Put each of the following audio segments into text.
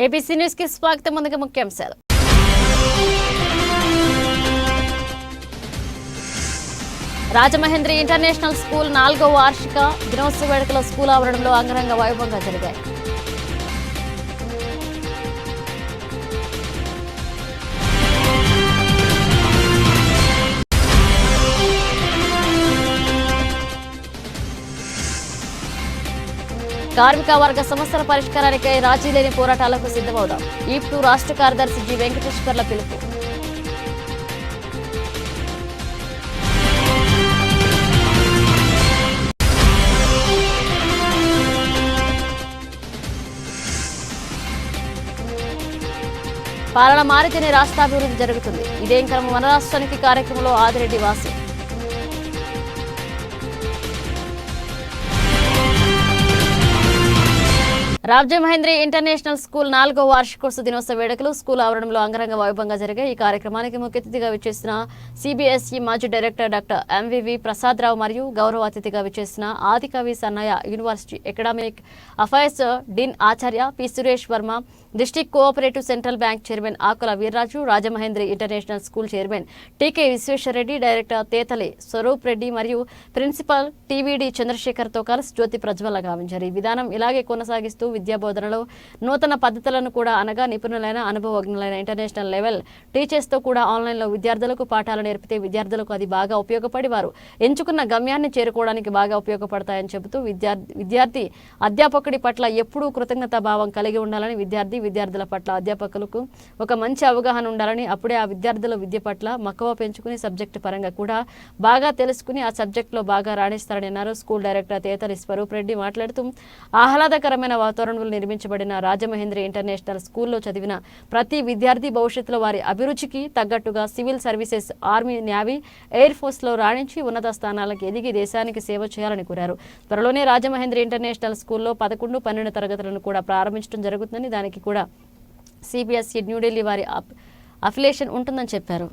ABC news కి స్వాగతం. ముందుగా ముఖ్యాంశాలు. రాజమహేంద్రి ఇంటర్నేషనల్ స్కూల్ 4వ వార్షిక దినోత్సవ వేడుకలు స్కూల్ ఆవరణంలో అంగరంగ వైభవంగా జరిగాయి. కార్మిక వర్గ సమస్యల పరిష్కారానికై రాజీ లేని పోరాటాలకు సిద్ధమవుదాం. ఈప్టు రాష్ట్ర కార్యదర్శి జి వెంకటేశ్వర్ల పిలుపు. పాలన మారితేనే రాష్ట్రాభివృద్ధి జరుగుతుంది. ఇదేం క్రమం మన రాష్ట్రానికి కార్యక్రమంలో ఆదిరెడ్డి వాసు. రాజమహేంద్రి ఇంటర్నేషనల్ స్కూల్ 4వ వార్షికోత్సవ దినోత్సవ వేడుకలు స్కూల్ ఆవరణంలో అంగరంగ వైభవంగా జరిగాయి. ఈ కార్యక్రమానికి ముఖ్య అతిథిగా విచ్చేసిన సిబిఎస్ఈ మాజీ డైరెక్టర్ డాక్టర్ ఎంవివి ప్రసాదరావు మరియు గౌరవ అతిథిగా విచ్చేసిన Adikavi Nannaya university economic affairs dean ఆచార్య P Suresh Varma, district cooperative central bank chairman Akula Veerraju, Rajamahendri international school chairman TK Visweswarareddy, director Tetali Swaroop Reddy మరియు ప్రిన్సిపల్ టీవీడి చంద్రశేఖర్తో కలిసి జ్యోతి ప్రజ్వల గావించారు. ఈ విధానం ఇలాగే కొనసాగిస్తూ విద్యాబోధనలో నూతన పద్ధతులను కూడా అనగా నిపుణులైన అనుభవజ్ఞులైన ఇంటర్నేషనల్ లెవెల్ టీచర్స్తో కూడా ఆన్లైన్లో విద్యార్థులకు పాఠాలు నేర్పితే విద్యార్థులకు అది బాగా ఉపయోగపడి వారు ఎంచుకున్న గమ్యాన్ని చేరుకోవడానికి బాగా ఉపయోగపడతాయని చెబుతూ విద్యార్థి అధ్యాపకుడి పట్ల ఎప్పుడూ కృతజ్ఞతా భావం కలిగి ఉండాలని, విద్యార్థుల పట్ల అధ్యాపకులకు ఒక మంచి అవగాహన ఉండాలని, అప్పుడే ఆ విద్యార్థుల విద్య పట్ల మక్కువ పెంచుకుని సబ్జెక్టు పరంగా కూడా బాగా తెలుసుకుని ఆ సబ్జెక్టులో బాగా రాణిస్తారని అన్నారు. స్కూల్ డైరెక్టర్ తేతలి స్వరూప్ రెడ్డి మాట్లాడుతూ ఆహ్లాదకరమైన వాతావరణంలో నిర్మించబడిన రాజమహేంద్రి ఇంటర్నేషనల్ స్కూల్లో చదివిన ప్రతి విద్యార్థి భవిష్యత్తులో వారి అభిరుచికి తగ్గట్టుగా civil services, army, navy, air ఫోర్స్లో రాణించి ఉన్నత స్థానాలకు ఎదిగి దేశానికి సేవ చేయాలని కోరారు. త్వరలోనే రాజమహేంద్రి ఇంటర్నేషనల్ స్కూల్లో 11, 12 తరగతులను కూడా ప్రారంభించడం జరుగుతుందని, దానికి కూడా సిబిఎస్ఈ న్యూఢిల్లీ వారి అఫిలియేషన్ ఉంటుందని చెప్పారు.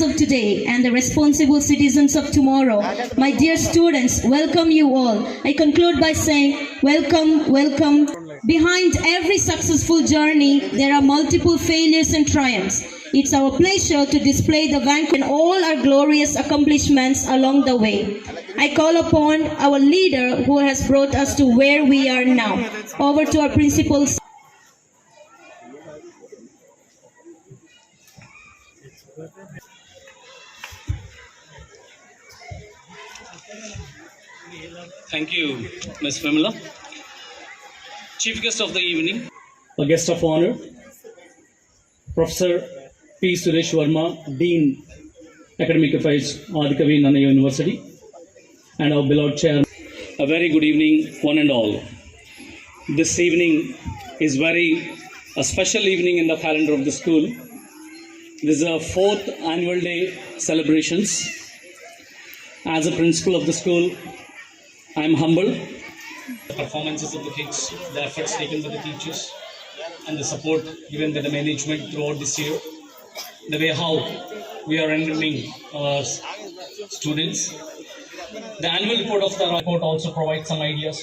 of today and the responsible citizens of tomorrow. My dear students, welcome you all. I conclude by saying, welcome, welcome. Behind every successful journey, there are multiple failures and triumphs. It's our pleasure to display the vanquish and all our glorious accomplishments along the way. I call upon our leader who has brought us to where we are now. Over to our principal. Thank you, Ms. Vimala. Chief guest of the evening, a guest of honor, Professor P. Suresh Verma, Dean, Academic Affairs, Adikavi Nannaya University, and our beloved chair. A very good evening, one and all. This evening is a special evening in the calendar of the school. This is our 4th annual day celebrations. As a principal of the school, I am humbled. The performances of the kids, the efforts taken by the teachers, and the support given by the management throughout this year, the way how we are enrolling our students. The annual report of the report also provides some ideas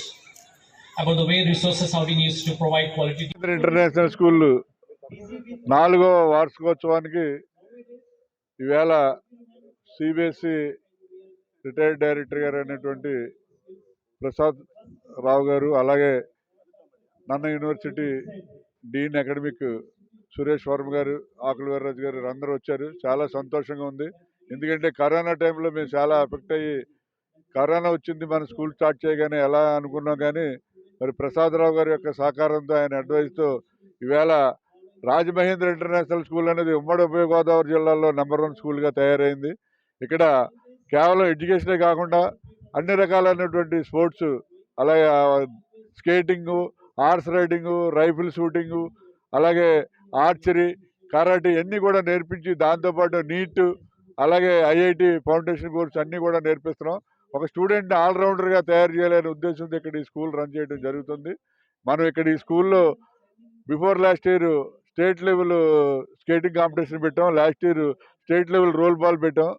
about the way resources have been used to provide quality. International school 4వ వార్షికోత్సవానికి ఈవేళ CBSE retired director గారు అయినటువంటి ప్రసాద్ రావు గారు, అలాగే నన్న university Deen academic Suresh Varma గారు, ఆకుల వీర్రాజు గారు అందరూ వచ్చారు. చాలా సంతోషంగా ఉంది. ఎందుకంటే కరోనా టైంలో మేము చాలా ఎఫెక్ట్ అయ్యి, కరోనా వచ్చింది మన స్కూల్ స్టార్ట్ చేయగానే ఎలా అనుకున్నాం, కానీ మరి ప్రసాదరావు గారి యొక్క సహకారంతో, ఆయన అడ్వైస్తో ఈవేళ రాజమహేంద్ర ఇంటర్నేషనల్ స్కూల్ అనేది ఉమ్మడి ఉభయ గోదావరి జిల్లాలో నెంబర్ 1 స్కూల్గా తయారైంది. ఇక్కడ కేవలం ఎడ్యుకేషనే కాకుండా అన్ని రకాలైనటువంటి స్పోర్ట్స్, అలాగే skating, horse riding, rifle shooting, అలాగే ఆర్చరీ, కరాటే అన్నీ కూడా నేర్పించి, దాంతోపాటు నీట్, అలాగే ఐఐటి ఫౌండేషన్ కోర్స్ అన్నీ కూడా నేర్పిస్తున్నాం. ఒక స్టూడెంట్ని ఆల్రౌండర్గా తయారు చేయాలనే ఉద్దేశంతో ఇక్కడ ఈ స్కూల్ రన్ చేయడం జరుగుతుంది. మనం ఇక్కడ ఈ స్కూల్లో before last year state level skating competition పెట్టాం, last year state level roll ball పెట్టాం,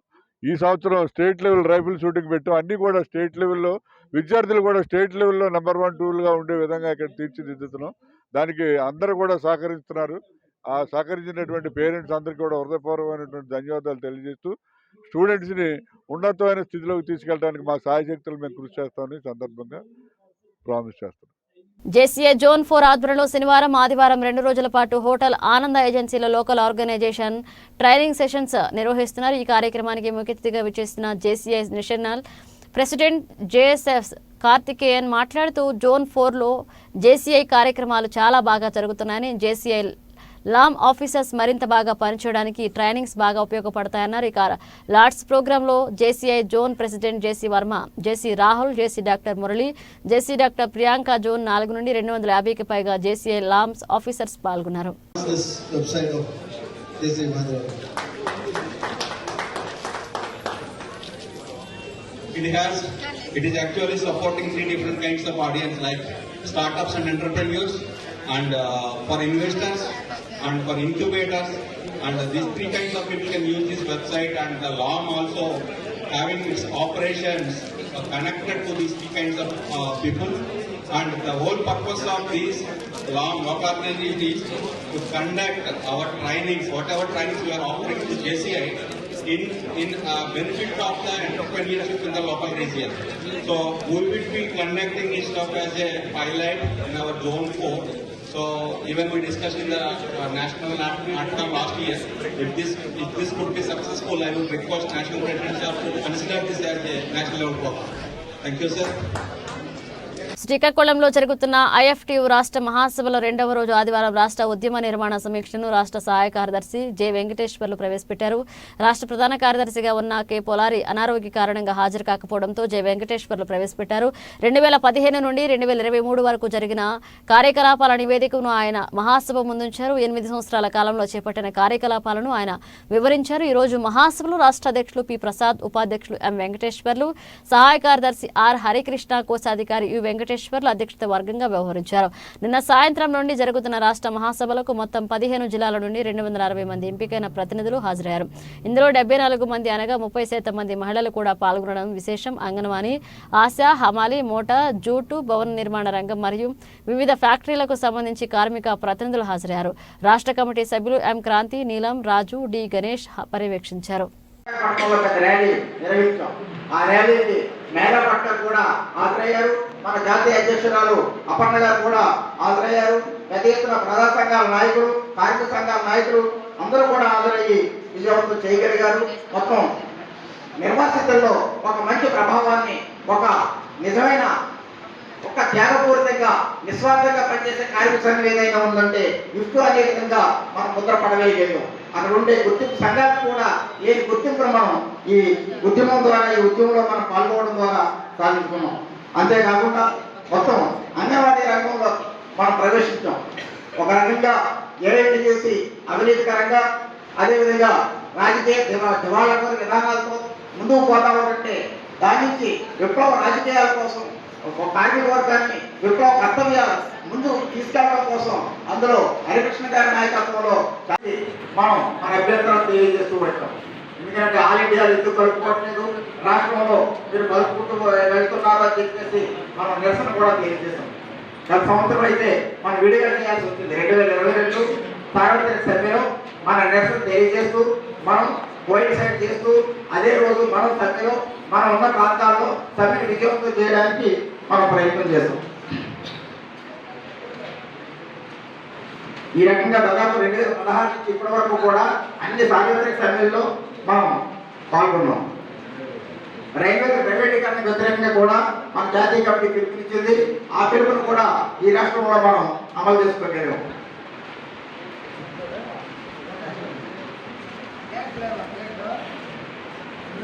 ఈ సంవత్సరం స్టేట్ లెవెల్ రైఫిల్ షూటింగ్ పెట్టాం. అన్నీ కూడా స్టేట్ లెవెల్లో విద్యార్థులు కూడా స్టేట్ లెవెల్లో నెంబర్ 1, 2గా ఉండే విధంగా ఇక్కడ తీర్చిదిద్దుతున్నాం. దానికి అందరూ కూడా సహకరిస్తున్నారు. ఆ సహకరించినటువంటి పేరెంట్స్ అందరికీ కూడా హృదయపూర్వకమైనటువంటి ధన్యవాదాలు తెలియజేస్తూ, స్టూడెంట్స్ని ఉన్నతమైన స్థితిలోకి తీసుకెళ్ళడానికి మా సాయశక్తులు మేము కృషి చేస్తామని సందర్భంగా ప్రామిస్ చేస్తున్నాం. జేసీఏ జోన్ 4 ఆధ్వర్యంలో శనివారం, ఆదివారం 2 రోజుల పాటు హోటల్ ఆనంద ఏజెన్సీలో లోకల్ ఆర్గనైజేషన్ ట్రైనింగ్ సెషన్స్ నిర్వహిస్తున్నారు. ఈ కార్యక్రమానికి ముఖ్య అతిథిగా విచ్చేసిన JCI national president JSF Karthikeyan మాట్లాడుతూ, జోన్ 4లో జేసీఐ కార్యక్రమాలు చాలా బాగా జరుగుతున్నాయని, జేసీఐ లామ్ ఆఫీసర్స్ మరింత బాగా పనిచేయడానికి ట్రైనింగ్స్ బాగా ఉపయోగపడతాయన్నారు. ఇక లార్డ్స్ ప్రోగ్రాంలో JCI zone president JC Varma, JC Rahul, JC doctor Murali, JC doctor Priyanka zone 4 నుండి 250కి పైగా జేసీఐ లామ్స్ ఆఫీసర్స్ పాల్గొన్నారు. It is actually supporting 3 different kinds of audience, like startups and entrepreneurs, and for investors, and for incubators, and these 3 kinds of people can use this website, and the LAM also having its operations connected to these 3 kinds of people. And the whole purpose of this LAM work organization is to conduct our trainings, whatever trainings we are offering to JCI, in benefit of the entrepreneurship in the local region. So we will be conducting this stuff as a pilot in our zone 4. So even we discussed in the national outcome last year, if this could be successful, I would request national presidents to consider this as a national level program. Thank you, sir. శ్రీకాకుళంలో జరుగుతున్న IFTU రాష్ట్ర మహాసభలో 2వ రోజు ఆదివారం రాష్ట్ర ఉద్యమ నిర్మాణ సమీక్షను రాష్ట్ర సహాయ కార్యదర్శి జె వెంకటేశ్వర్లు ప్రవేశపెట్టారు. రాష్ట్ర ప్రధాన కార్యదర్శిగా ఉన్న కె పొలారి అనారోగ్య కారణంగా హాజరు కాకపోవడంతో జె వెంకటేశ్వర్లు ప్రవేశపెట్టారు. 2015 నుండి 2023 వరకు జరిగిన కార్యకలాపాల నివేదికను ఆయన మహాసభ ముందుంచారు. 8 సంవత్సరాల కాలంలో చేపట్టిన కార్యకలాపాలను ఆయన వివరించారు. ఈ రోజు మహాసభలో రాష్ట్ర అధ్యక్షులు పి ప్రసాద్, ఉపాధ్యక్షులు ఎం వెంకటేశ్వర్లు, సహాయ కార్యదర్శి ఆర్ హరికృష్ణ, కోశాధికారి యు వెంకటేశ్వర్లు అధ్యక్షత వర్గంగా వ్యవహరించారు. నిన్న సాయంత్రం నుండి జరుగుతున్న రాష్ట్ర మహాసభలకు మొత్తం 15 జిల్లాల నుండి 260 మంది ఎంపికైన ప్రతినిధులు హాజరయ్యారు. ఇందులో 74 మంది అనగా 30% మంది మహిళలు కూడా పాల్గొనడం విశేషం. అంగన్వాడీ, ఆశా, హమాలి, మోటార్, జూటు, భవన నిర్మాణ రంగం మరియు వివిధ ఫ్యాక్టరీలకు సంబంధించి కార్మిక ప్రతినిధులు హాజరయ్యారు. రాష్ట్ర కమిటీ సభ్యులు ఎం క్రాంతి, నీలం, రాజు, డి గణేష్ పర్యవేక్షించారు. ఆ ర్యాలీకి మేళా పట్ల కూడా హాజరయ్యారు. మన జాతీయ అధ్యక్షురాలు అపర్ణ గారు కూడా హాజరయ్యారు. పెద్ద ఎత్తున ప్రజా సంఘాల నాయకులు, కార్మిక సంఘాల నాయకులు అందరూ కూడా హాజరయ్యి విజయవంతం చేయగలిగారు. మొత్తం నిర్వాసితుల్లో ఒక మంచి ప్రభావాన్ని, ఒక నిజమైన, ఒక త్యాగపూరితంగా, నిస్వార్థంగా పనిచేసే కార్మిక సంఘం ఏదైనా ఉందంటే ఇఫ్టు అనే విధంగా మనం ముద్ర పడవేయగలిగాం. అక్కడ ఉండే గుర్తింపు సంఘాలు కూడా ఏ గుర్తింపు ఎత్తున మనం ఈ ఉద్యమం ద్వారా, ఈ ఉద్యమంలో మనం పాల్గొనడం ద్వారా సాధించుకున్నాం. అంతేకాకుండా మొత్తం అంగన్వాడీ రంగంలో మనం ప్రవేశించాం. ఒక రకంగా ఏరేంటి చేసి అవినీతికరంగా, అదేవిధంగా రాజకీయ దివాళాత్మక విధానాలతో ముందుకు పోతా ఉంటే దాని నుంచి విప్లవ రాజకీయాల కోసం ఒక కార్మిక వర్గాన్ని విప్లవ కర్తవ్యాలు ముందు తీసుకెళ్ళడం కోసం అందులో హరికృష్ణ గారి నాయకత్వంలో మనం మన అభ్యంతరాలు తెలియజేస్తూ వచ్చాం. ఎందుకంటే ఆల్ ఇండియా ఎందుకు కలుపుకోవట్లేదు, రాష్ట్రంలో మీరు కలుపుకుంటూ వెళ్తున్నారో అని చెప్పేసి మనం నిరసన కూడా తెలియజేస్తాం. గత సంవత్సరం అయితే మనం విడిగా చేయాల్సి వచ్చింది. 2022 సార్వత్రిక సభ్యులు మన నిరసన తెలియజేస్తూ మనం కోయిన్సైడ్ చేస్తూ అదే రోజు మనం సభ్యులు మనం ఉన్న ప్రాంతాల్లో సభ్యులు విజయవంతం చేయడానికి మనం ప్రయత్నం చేస్తాం. ఈ రకంగా దాదాపు 2016 నుంచి ఇప్పటి వరకు కూడా అన్ని సార్వత్రిక సభ్యుల్లో మనం పాల్గొన్నాం. రైల్వే ప్రైవేటీకరణ వ్యతిరేకంగా కూడా మన జాతీయ కమిటీ పిలుపునిచ్చింది. ఆ పిలుపును కూడా ఈ రాష్ట్రంలో మనం అమలు చేసుకోగలిగాం.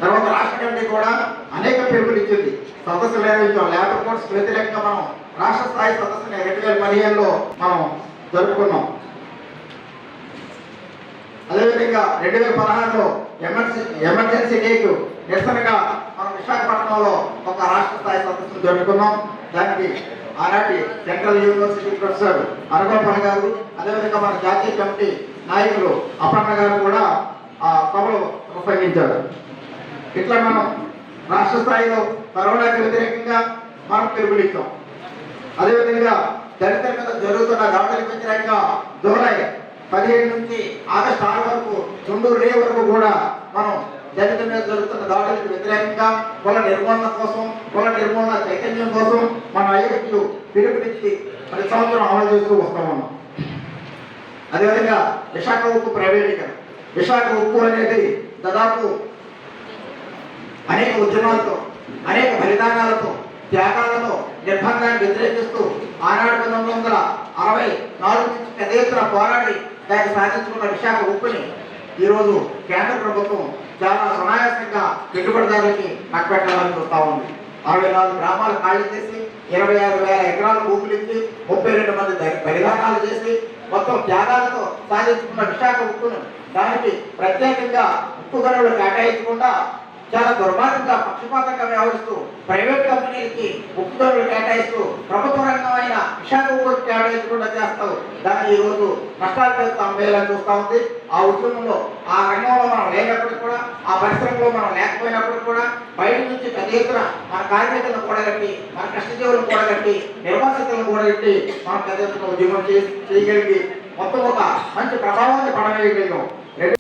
తర్వాత రాష్ట్ర కమిటీ కూడా అనేక పిలుపులు ఇచ్చింది, సదస్సులు నిర్వహించాం. లేబర్ కోడ్స్ వ్యతిరేకంగా మనం రాష్ట్ర స్థాయి సదస్సుని 2015లో మనం జరుపుకున్నాం. అదేవిధంగా 2016లో ఎమర్జెన్సీ డేకు నిరసనగా మనం విశాఖపట్నంలో ఒక రాష్ట్ర స్థాయి సదస్సును జరుపుకున్నాం. దానికి ఆనాటి సెంట్రల్ యూనివర్సిటీ ప్రొఫెసర్ అరగోపన్ గారు, అదేవిధంగా మన జాతీయ కమిటీ నాయకులు అపర్ణ గారు కూడా ఆ సభలో ప్రసంగించారు. ఇట్లా మనం రాష్ట్ర స్థాయిలో కరోనాకి వ్యతిరేకంగా మనం పిలుపునిచ్చాం. అదేవిధంగా దళితుల మీద జరుగుతున్న దాడులకు వ్యతిరేకంగా జూలై 17 నుంచి ఆగస్టు 6 వరకు చుండూరు రే వరకు కూడా మనం దళితుల మీద జరుగుతున్న దాడులకు వ్యతిరేకంగా కుల నిర్మూలన కోసం, కుల నిర్మూలన చైతన్యం కోసం మన ఐక్యతలు పిలుపునిచ్చి ప్రతి సంవత్సరం అమలు చేస్తూ వస్తూ ఉన్నాం. అదేవిధంగా విశాఖ ఉక్కు ప్రైవేటీకరణ. విశాఖ ఉక్కు అనేది దాదాపు అనేక ఉద్యమాలతో, అనేక బలిదానాలతో, త్యాగాలతో, నిర్బంధాన్ని వ్యతిరేకిస్తూ ఆనాడు 1964 నుంచి పెద్ద ఎత్తున పోరాడి దాన్ని సాధించుకున్న విశాఖ ఉక్కుని ఈరోజు కేంద్ర ప్రభుత్వం చాలా సునాయాసంగా పెట్టుబడిదారులకి నక్కబెట్టాలని చూస్తూ ఉంది. 64 గ్రామాలు ఖాళీ చేసి 26,000 ఎకరాల భూములు ఇచ్చి 32 మంది బలిదానాలు చేసి మొత్తం త్యాగాలతో సాధించుకున్న విశాఖ ఉక్కును దానికి ప్రత్యేకంగా ఉక్కు గనులు కేటాయించకుండా చాలా దుర్మార్గంగా, పక్షపాతంగా వ్యవహరిస్తూ ప్రైవేట్ కంపెనీలకి ఉక్కు గనులు కేటాయిస్తూ ప్రభుత్వ రంగమైన విశాఖ ఉక్కు కేటాయించకుండా చేస్తావు. దాన్ని ఈరోజు నష్టాలు పెరుగుతూ అమ్మేయాలని చూస్తూ ఉంది. ఆ ఉద్యమంలో, ఆ రంగంలో మనం లేనప్పటికీ కూడా, ఆ పరిశ్రమలో మనం లేకపోయినప్పటికీ కూడా బయట నుంచి పెద్ద ఎత్తున మన కార్మికులను కూడగట్టి, మన కష్టజీవులను కూడగట్టి, నిర్వాసితులను కూడగట్టి మనం పెద్ద ఎత్తున ఉద్యమం చేయగలిగి మొత్తం ఒక మంచి ప్రభావాన్ని పడవేయగలిగాం.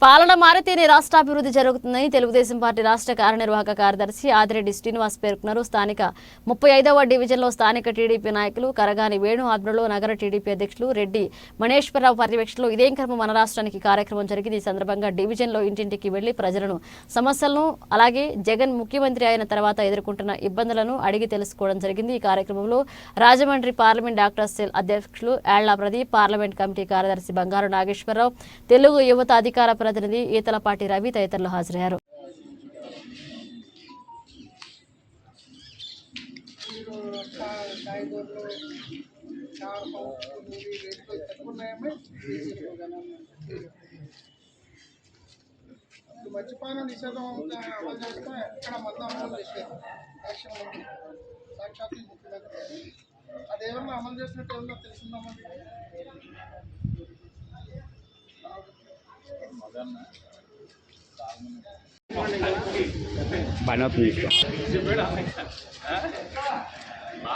పాలన మారితేనే రాష్ట్రాభివృద్ధి జరుగుతుందని తెలుగుదేశం పార్టీ రాష్ట్ర కార్యనిర్వాహక కార్యదర్శి ఆదిరెడ్డి శ్రీనివాస్ పేర్కొన్నారు. స్థానిక 35వ డివిజన్లో స్థానిక టీడీపీ నాయకులు కరగాని వేణు ఆధ్వర్యంలో నగర టీడీపీ అధ్యక్షులు రెడ్డి మణేశ్వరరావు పర్యవేక్షణలో ఇదేం కర్మ మన రాష్ట్రానికి కార్యక్రమం జరిగింది. ఈ సందర్భంగా డివిజన్లో ఇంటింటికి వెళ్లి ప్రజలను సమస్యలను, అలాగే జగన్ ముఖ్యమంత్రి అయిన తర్వాత ఎదుర్కొంటున్న ఇబ్బందులను అడిగి తెలుసుకోవడం జరిగింది. ఈ కార్యక్రమంలో రాజమండ్రి పార్లమెంట్ డాక్టర్ సెల్ అధ్యక్షులు ఏళ్ల ప్రదీప్, పార్లమెంట్ కమిటీ కార్యదర్శి బంగారు నాగేశ్వరరావు, తెలుగు యువత అధికార ప్రతినిధి ఈతలపాటి రవి తదితరులు హాజరయ్యారు. మద్యపాన నిషేధం అమలు చేస్తే ఎక్కడ మందు అమలు చేసేది సాక్షాత్ ముఖ్యమంత్రి అదేమన్నా అమలు చేసినట్టు ఏమన్నా తెలిసిందామండి?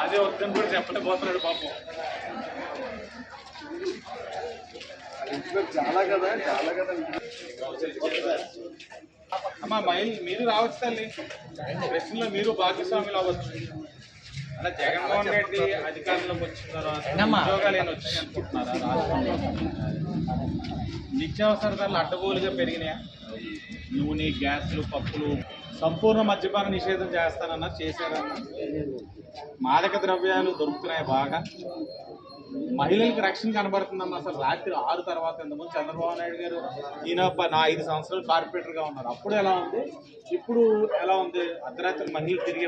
అదే వద్దని కూడా చెప్పలేకపోతున్నాడు పాపం. అమ్మా మీరు రావచ్చు తల్లి, ప్రశ్నలో మీరు భాగస్వాములు అవ్వచ్చు. అలా జగన్మోహన్ రెడ్డి అధికారంలోకి వచ్చిన తర్వాత ఉద్యోగాలు ఏమైనా వచ్చాయి అనుకుంటున్నారా? రాష్ట్రంలో నిత్యావసర ధరలు అడ్డగోలుగా పెరిగినాయా? నూనె, గ్యాసులు, పప్పులు సంపూర్ణ మద్యపాన నిషేధం చేస్తానన్నా, చేశారన్నా? మాదక ద్రవ్యాలు దొరుకుతున్నాయి బాగా. మహిళలకు రక్షణ కనబడుతుందన్న అసలు రాత్రి 6 తర్వాత ఇంతకుముందు చంద్రబాబు నాయుడు గారు ఈయన నా 5 సంవత్సరాలు కార్పొరేటర్గా ఉన్నారు, అప్పుడు ఎలా ఉంది, ఇప్పుడు ఎలా ఉంది? అర్ధరాత్రి మహిళలు తిరిగే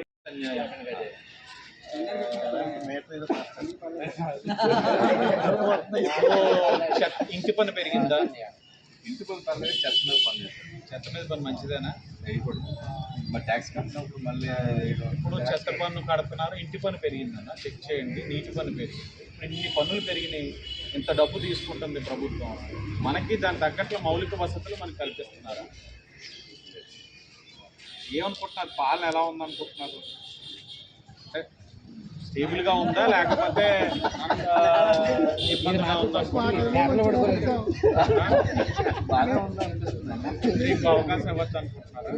ఇంటి పన్ను పెరిగిందా? ఇంటి పన్ను పర్లేదు, చెత్త మీద పన్ను. చెత్త మీద పన్ను మంచిదేనా? వేయకూడదు. మరి ట్యాక్స్ కట్టినప్పుడు మళ్ళీ ఇప్పుడు చెత్త పన్ను కడుతున్నారు, ఇంటి పన్ను పెరిగిందన్న చెక్ చేయండి. నీటి పన్ను పెరిగింది. ఇప్పుడు ఇన్ని పన్నులు పెరిగినాయి, ఇంత డబ్బు తీసుకుంటుంది ప్రభుత్వం. మనకి దాని తగ్గట్ల మౌలిక వసతులు మనకి కల్పిస్తున్నారా? ఏమనుకుంటున్నారు? పాలన ఎలా ఉందనుకుంటున్నారు? స్టేబుల్గా ఉందా లేకపోతే ఇబ్బందిగా ఉందా? మీకు అవకాశం ఇవ్వచ్చు అనుకుంటున్నారా?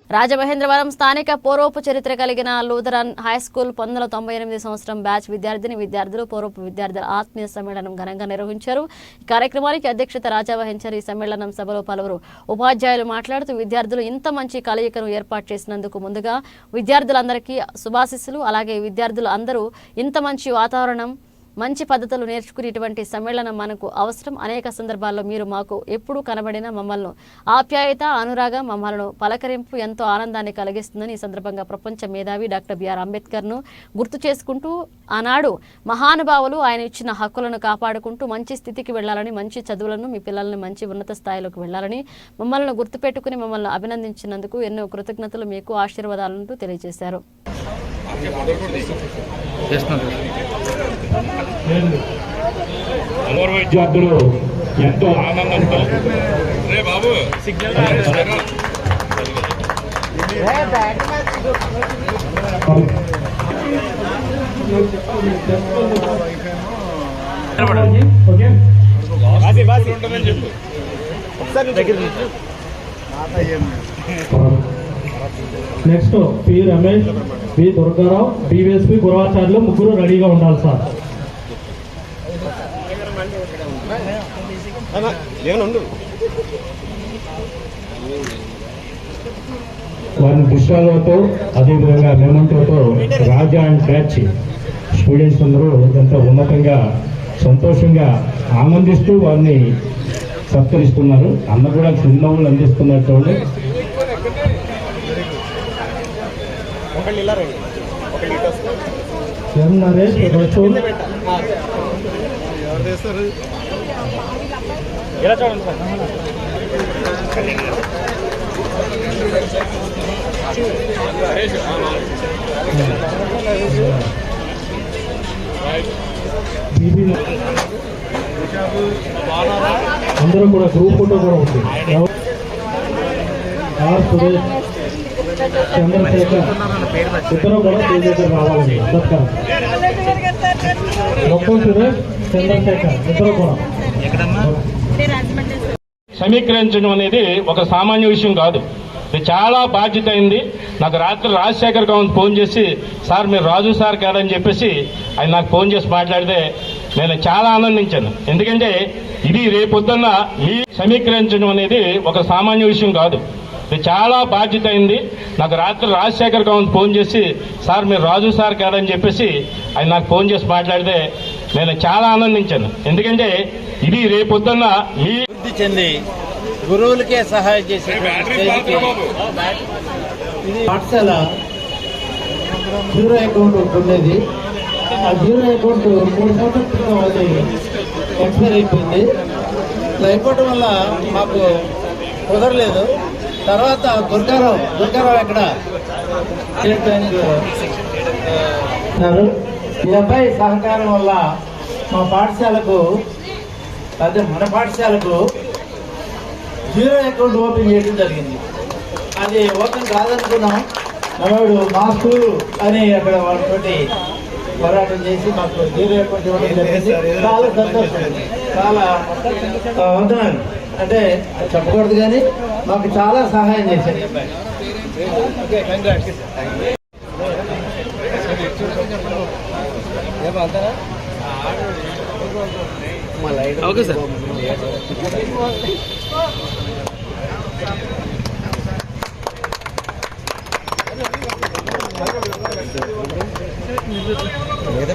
రాజమహేంద్రవరం స్థానిక పూర్వపు చరిత్ర కలిగిన లూథరన్ హైస్కూల్ 1998 సంవత్సరం బ్యాచ్ విద్యార్థులు పూర్వపు విద్యార్థుల ఆత్మీయ సమ్మేళనం ఘనంగా నిర్వహించారు. ఈ కార్యక్రమానికి అధ్యక్షత రాజా వహించారు. ఈ సమ్మేళనం సభలో పలువురు ఉపాధ్యాయులు మాట్లాడుతూ విద్యార్థులు ఇంత మంచి కలయికను ఏర్పాటు చేసినందుకు ముందుగా విద్యార్థులందరికీ శుభాశీస్సులు. అలాగే విద్యార్థులు అందరూ ఇంత మంచి వాతావరణం, మంచి పద్ధతులు నేర్చుకునేటువంటి సమ్మేళనం మనకు అవసరం. అనేక సందర్భాల్లో మీరు మాకు ఎప్పుడూ కనబడిన మమ్మల్ని ఆప్యాయత, అనురాగం, మమ్మల్ని పలకరింపు ఎంతో ఆనందాన్ని కలిగిస్తుందని ఈ సందర్భంగా ప్రపంచ మేధావి డాక్టర్ బిఆర్ అంబేద్కర్ను గుర్తు చేసుకుంటూ ఆనాడు మహానుభావులు ఆయన ఇచ్చిన హక్కులను కాపాడుకుంటూ మంచి స్థితికి వెళ్లాలని, మంచి చదువులను, మీ పిల్లల్ని మంచి ఉన్నత స్థాయిలోకి వెళ్లాలని, మమ్మల్ని గుర్తుపెట్టుకుని మమ్మల్ని అభినందించినందుకు ఎన్నో కృతజ్ఞతలు, మీకు ఆశీర్వాదాలంటూ తెలియజేశారు. అమర విద్యార్థులు ఎంతో ఆనందంతో next P Ramesh, B Durgarao, DVSP Guravacharyulu ముగ్గురు రెడీగా ఉండాలి సార్. వారిని పుష్పాలతో అదేవిధంగా మెమంటోతో రాజా అండ్ బ్యాచ్ స్టూడెంట్స్ అందరూ ఎంతో ఉన్నతంగా సంతోషంగా ఆనందిస్తూ వారిని సత్కరిస్తున్నారు. అందరూ కూడా చిరునవ్వులు అందిస్తున్నట్టు నరేష్ ఎలా చూడండి సార్. అందరూ కూడా గ్రూప్ ఫోటో కూడా ఉంది. ఆర్ సురేష్, చంద్రశేఖర్ ఇద్దరు కూడా స్టేజ్ దగ్గర రావాలండి. అందరు మొత్తం సురేష్, చంద్రశేఖర్ ఇద్దరు కూడా. సమీకరించడం అనేది ఒక సామాన్య విషయం కాదు, ఇది చాలా బాధ్యత అయింది. నాకు రాత్రి రాజశేఖర్ గౌడ్ ఫోన్ చేసి, సార్ మీరు రాజు సార్ కాదని చెప్పేసి ఆయన నాకు ఫోన్ చేసి మాట్లాడితే నేను చాలా ఆనందించాను. ఎందుకంటే ఇది రేపొద్దున్న మీ సమీకరించడం అనేది ఒక సామాన్య విషయం కాదు, ఇది చాలా బాధ్యత అయింది. నాకు రాత్రి రాజశేఖర్ గౌడ్ ఫోన్ చేసి, సార్ మీరు రాజు సార్ కాదని చెప్పేసి ఆయన నాకు ఫోన్ చేసి మాట్లాడితే నేను చాలా ఆనందించాను. ఎందుకంటే ఇది రేపొద్దున్న మీ చెంది గురువులకే సహాయం చేసే పాఠశాల జీరో అకౌంట్ ఉండేది. ఆ జీరో అకౌంట్ 3 సంవత్సరాల క్రితం అది ఎక్స్పైర్ అయిపోయింది. ఇలా అయిపోవడం వల్ల మాకు కుదరలేదు. తర్వాత దుర్గారావు ఎక్కడ స్టేట్ బ్యాంక్ ఈ అబ్బాయి సహకారం వల్ల మా పాఠశాలకు, అదే మన పాఠశాలకు జీరో అకౌంట్ ఓపెన్ చేయడం జరిగింది. అది ఓపెన్ కాదనుకున్నాం. మనవాడు మా స్కూలు అని అక్కడ వాళ్ళతోటి పోరాటం చేసి మాకు జీరో అకౌంట్ ఇవ్వడం జరిగింది. చాలా సంతోషం, చాలా వందనాలు. అంటే చెప్పకూడదు కానీ మాకు చాలా సహాయం చేశారు ఈ అబ్బాయి. Okay, congrats. Okay sir. లేదా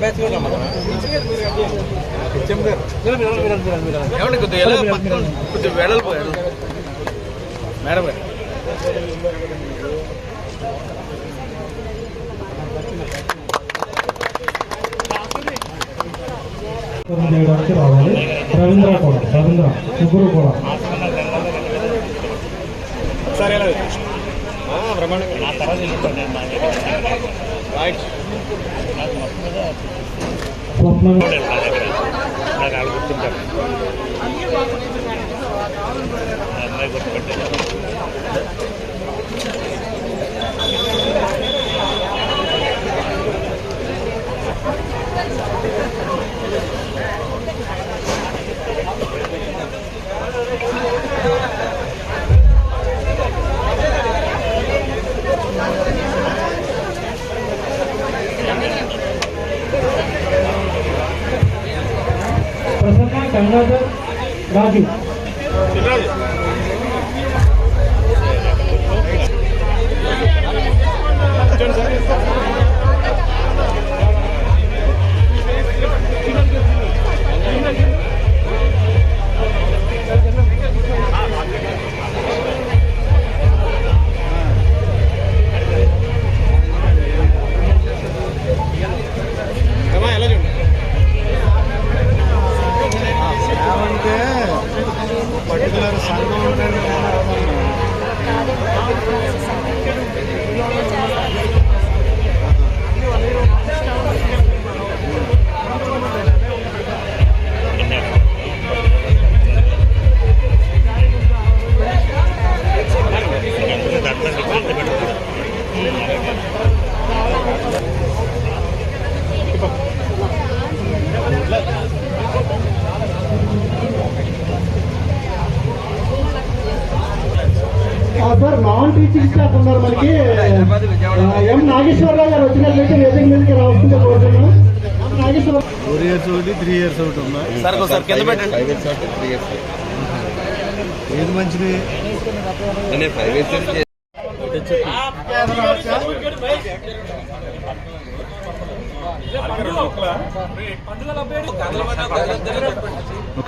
చేయడానికి రావాలి. రవీంద్ర కూడా, రవీంద్ర ముగ్గురు కూడా. స్వప్న ప్రసన్న గంగాధర్ రాజు. పర్టికులర్ సంఘం ఉంటుంది. సార్ నాన్ టీచింగ్ స్టాఫ్ ఉన్నారు మనకి. ఎం నాగేశ్వరరావు గారు వచ్చినట్లయితే వేదిక మీదకి రావాల్సిందే కోరుతున్నాం. నాగేశ్వరరావు 4 years ఒకటి 3 years ఒకటి ఉన్నా ఏది మంచిది?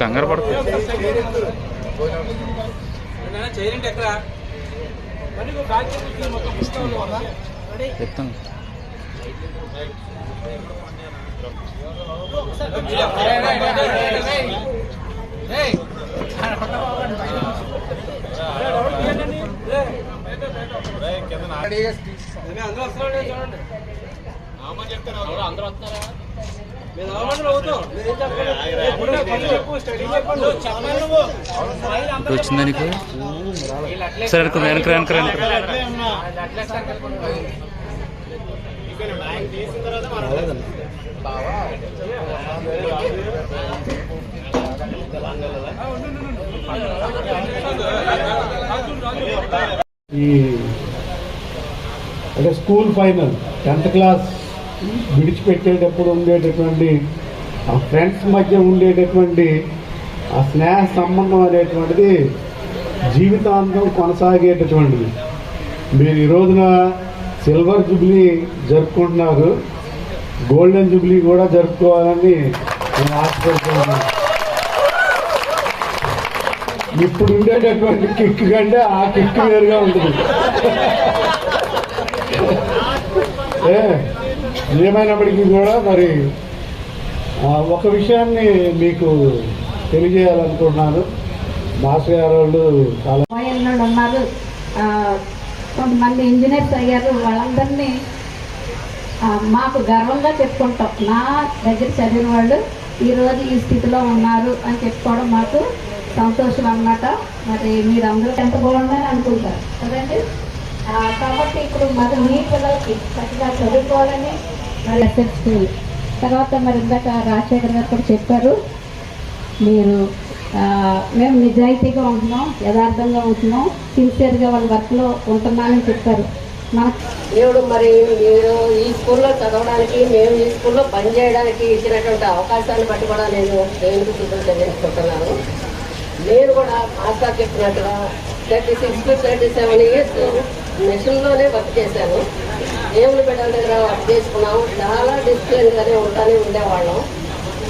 కంగారు పడుతుంది. చెప్తాను. వచ్చిందా నీకు? సరే వెనక వెనక వెనక వెనక ఈ అంటే స్కూల్ ఫైనల్ 10th క్లాస్ విడిచిపెట్టేటప్పుడు ఉండేటటువంటి ఆ ఫ్రెండ్స్ మధ్య ఉండేటటువంటి ఆ స్నేహ సంబంధం అనేటువంటిది జీవితాంతం కొనసాగేటటువంటిది. మీరు ఈ రోజున సిల్వర్ జూబ్లీ జరుపుకుంటున్నారు, గోల్డెన్ జూబ్లీ కూడా జరుపుకోవాలని నేను ఆశపడుతున్నాను. ఇప్పుడు ఉండేటటువంటి కిక్ కంటే ఆ కిక్ వేరుగా ఉంటుంది. ఏమైనప్పటికీ కూడా మరి ఒక విషయాన్ని మీకు తెలియజేయాలనుకుంటున్నాను. మాస్టర్ గారు వాళ్ళు చాలా ఉన్నారు, కొంతమంది ఇంజనీర్స్ అయ్యారు. వాళ్ళందరినీ మాకు గర్వంగా చెప్పుకుంటాం. నా దగ్గర చదివిన వాళ్ళు ఈరోజు ఈ స్థితిలో ఉన్నారు అని చెప్పుకోవడం మాకు సంతోషం అన్నమాట. మరి మీరందరూ ఎంత బాగుందని అనుకుంటారు కదండి. కాబట్టి ఇప్పుడు మరి మీ పిల్లలకి చక్కగా చదువుకోవాలని మరి ఎస్ఎస్ స్కూల్ తర్వాత మరి ఇందాక రాజశేఖర్ గారు కూడా చెప్పారు, మీరు మేము నిజాయితీగా ఉంటున్నాం, యథార్థంగా ఉంటున్నాం, సిన్సియర్గా వాళ్ళ వర్క్లో ఉంటున్నామని చెప్పారు. దేవుడు మరి మీరు ఈ స్కూల్లో చదవడానికి, మేము ఈ స్కూల్లో పనిచేయడానికి ఇచ్చినటువంటి అవకాశాన్ని బట్టి కూడా నేను దేవునికి కృతజ్ఞతలు చెల్లించుకుంటున్నాను. నేను కూడా మాస్టర్ చెప్పినట్టుగా 36 to 37 years మిషన్లోనే వర్క్ చేశాను. దేవుని బిడ్డల దగ్గర వర్క్ చేసుకున్నాము. చాలా డిసిప్లిన్గానే ఉండేవాళ్ళం.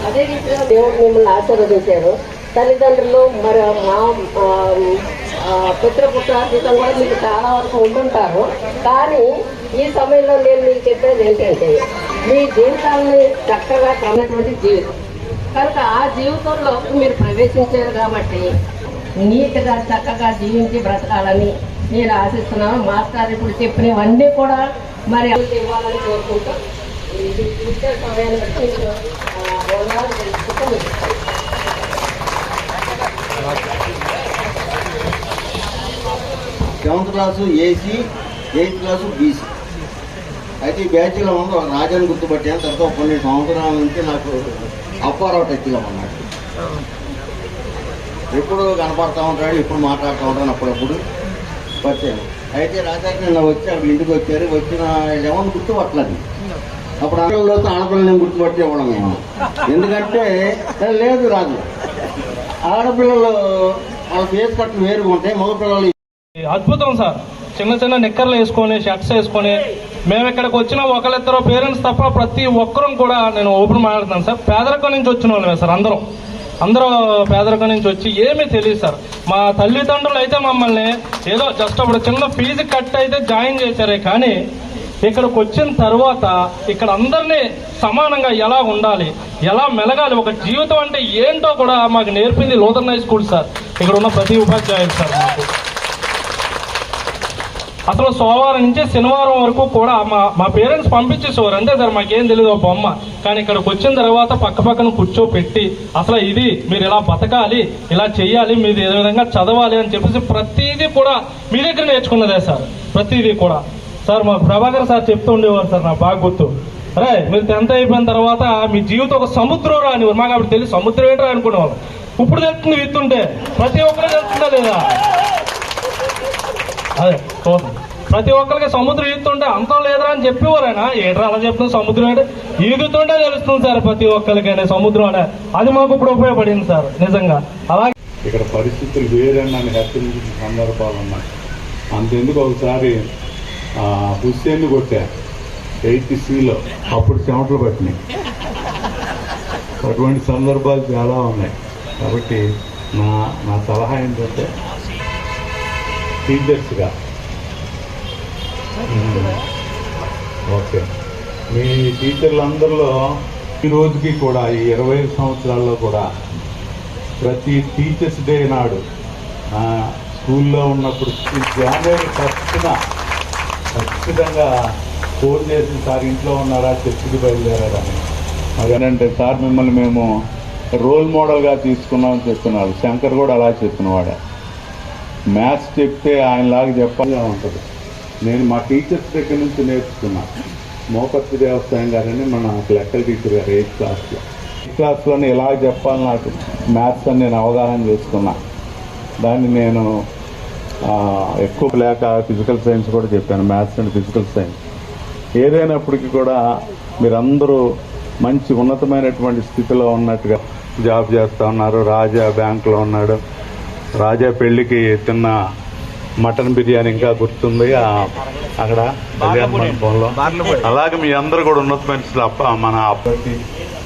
అదే రీతిగా దేవుడు మిమ్మల్ని ఆశీర్వదించారు. తల్లిదండ్రులు మరి మా పితృపుత్రార్జితం కూడా మీకు చాలా వరకు ఉంటుంటారు. కానీ ఈ సమయంలో నేను మీకు చెప్పేది ఏంటంటే మీ జీవితాన్ని చక్కగా క్రమటువంటి జీవితం కనుక ఆ జీవితంలో మీరు ప్రవేశించారు కాబట్టి నీట్గా చక్కగా జీవించి బ్రతకాలని నేను ఆశిస్తున్నాను. మాస్టర్ ఇప్పుడు చెప్పినవన్నీ కూడా మరి ఇవ్వాలని కోరుకుంటూ ఇది ఇచ్చే సమయాన్ని బట్టి వివరాలు తెలుసుకుంటూ ముగిస్తాను. 7th class AC, 8th class BC. అయితే ఈ బ్యాచ్లో ముందు ఒక రాజాని గుర్తుపట్టాను. తర్వాత కొన్ని సంవత్సరాల నుంచి నాకు అప్పారావు టచ్గా ఉన్నాడు. ఎప్పుడు కనపడతా ఉంటాడు, ఎప్పుడు మాట్లాడుతూ ఉంటాను. అప్పుడప్పుడు పరిచయం. అయితే రాజాకి నిన్న వచ్చి అక్కడ ఇంటికి వచ్చారు. వచ్చిన ఎవరిని గుర్తుపట్టలేదు. అప్పుడు ఆడపిల్లలతో ఆడపిల్లలు గుర్తుపట్టేవాళ్ళం మేము. ఎందుకంటే లేదు రాదు, ఆడపిల్లలు వాళ్ళ ఫేస్ కట్లు వేరుగా ఉంటాయి, మగపిల్లలు అద్భుతం సార్. చిన్న చిన్న నిక్కర్లు వేసుకొని షర్ట్స్ వేసుకొని మేము ఇక్కడికి వచ్చిన ఒకరిద్దరు పేరెంట్స్ తప్ప ప్రతి ఒక్కరూ కూడా, నేను ఓపెన్ మాట్లాడుతున్నాను సార్, పేదరికం నుంచి వచ్చిన వాళ్ళమే సార్. అందరూ పేదరికం నుంచి వచ్చి ఏమీ తెలియదు సార్. మా తల్లిదండ్రులు అయితే మమ్మల్ని ఏదో జస్ట్ అప్పుడు చిన్న ఫీజు కట్ అయితే జాయిన్ చేశారే, కానీ ఇక్కడికి వచ్చిన తర్వాత ఇక్కడ అందరినీ సమానంగా ఎలా ఉండాలి, ఎలా మెలగాలి, ఒక జీవితం అంటే ఏంటో కూడా మాకు నేర్పింది లూథరన్ హై స్కూల్ సార్. ఇక్కడ ఉన్న ప్రతి ఉపాధ్యాయులు సార్. మాకు అసలు సోమవారం నుంచి శనివారం వరకు కూడా మా పేరెంట్స్ పంపించేసేవారు. అంతే సార్, మాకేం తెలియదు ఒక బొమ్మ. కానీ ఇక్కడికి వచ్చిన తర్వాత పక్క పక్కన కూర్చోపెట్టి అసలు ఇది మీరు ఇలా బతకాలి, ఇలా చెయ్యాలి, మీరు ఏ విధంగా చదవాలి అని చెప్పేసి ప్రతిదీ కూడా మీ దగ్గర నేర్చుకున్నదే సార్. ప్రతిదీ కూడా సార్ మా ప్రభాకర్ సార్ చెప్తూ ఉండేవారు సార్, నాకు బాగా గుర్తు. అరే మీరు 10th అయిపోయిన తర్వాత మీ జీవితం ఒక సముద్రం రా అనేవారు. మాకు అప్పుడు తెలియదు సముద్రం ఏంటో అనుకునేవాళ్ళు. ఇప్పుడు తెలుస్తుంది విత్తుంటే, ప్రతి ఒక్కరు తెలుస్తుందా లేదా? అదే ప్రతి ఒక్కరికి సముద్రం ఈదుతుంటే అంతం లేదురా అని చెప్పేవారైనా, ఏంట్రా అలా చెప్తుంది, సముద్రం అంటే ఈదుతుంటే తెలుస్తుంది సార్ ప్రతి ఒక్కరికైనా సముద్రం అనే. అది మాకు ఇప్పుడు ఉపయోగపడింది సార్ నిజంగా. అలాగే ఇక్కడ పరిస్థితులు వేరని నన్ను హెచ్చరించిన సందర్భాలు ఉన్నాయి. అంతెందుకు ఒకసారి హుస్సేన్ కొట్టా 8th Cలో, అప్పుడు చెమటలు పట్టినాయి. అటువంటి సందర్భాలు చాలా ఉన్నాయి. కాబట్టి నా సలహా ఏంటంటే టీచర్స్గా ఓకే, మీ టీచర్లందరిలో ఈ రోజుకి కూడా ఈ 25 సంవత్సరాల్లో కూడా ప్రతి టీచర్స్ డే నాడు స్కూల్లో ఉన్నప్పుడు జనవరి 1న ఖచ్చితంగా ఫోన్ చేసి సార్ ఇంట్లో ఉన్నారా, చర్చికి బయలుదేరారని. మరి ఏంటంటే సార్ మిమ్మల్ని మేము రోల్ మోడల్గా తీసుకున్నామని చెప్తున్నారు. శంకర్ కూడా అలా చెప్పినవాడే. మ్యాథ్స్ చెప్తే ఆయనలాగా చెప్పాలిగా ఉంటుంది. నేను మా టీచర్స్ దగ్గర నుంచి నేర్చుకున్నా. మోపత్తి దేవస్థానం గారని మన లెక్కల టీచర్ గారు 8th క్లాస్లోనే ఎలా చెప్పాలి నాకు మ్యాథ్స్ అని నేను అవగాహన చేసుకున్నా. దాన్ని నేను ఎక్కువ లేక ఫిజికల్ సైన్స్ కూడా చెప్పాను, మ్యాథ్స్ అండ్ ఫిజికల్ సైన్స్. ఏదైనప్పటికీ కూడా మీరందరూ మంచి ఉన్నతమైనటువంటి స్థితిలో ఉన్నట్టుగా జాబ్ చేస్తూ ఉన్నారు. రాజా బ్యాంకులో ఉన్నాడు. రాజా పెళ్లికి తిన్న మటన్ బిర్యానీ ఇంకా గుర్తుంది అక్కడ కళ్యాణ మండపంలో. అలాగే మీ అందరూ కూడా ఉన్నతమైన మన అబ్బాయికి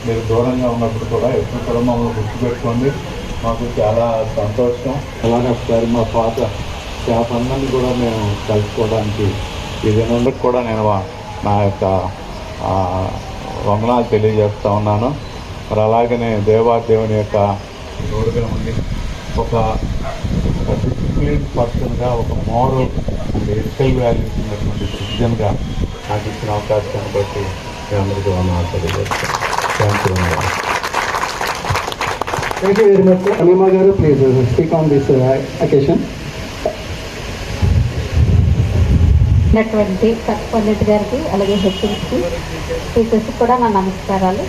మీరు దూరంగా ఉన్నప్పుడు కూడా ఎప్పుడు కూడా మమ్మల్ని గుర్తుపెట్టుకోండి. మాకు చాలా సంతోషం. అలాగే ఒకసారి మా పాత స్టాఫ్ అందరినీ కూడా మేము కలుసుకోవడానికి ఏదైనా కూడా నేను నా యొక్క వందనాలు తెలియజేస్తూ ఉన్నాను. మరి అలాగనే దేవాదేవుని యొక్క తోడుగా ఉండి ఒక డిసిప్లిన్ పర్సన్గా, ఒక మోరల్ అండ్ ఎథికల్ వాల్యూస్ ఉన్నటువంటి సిటిజన్గా నాకు ఇచ్చిన అవకాశాన్ని బట్టి మీ అందరికీ వందనాలు తెలియజేస్తాను. Thank you very much. Anima గారు please speak on this occasion. ఉన్నటువంటి కట్టుపల్లెటి గారికి అలాగే హెచ్ఎంకి టీచర్స్ కూడా నా నమస్కారాలు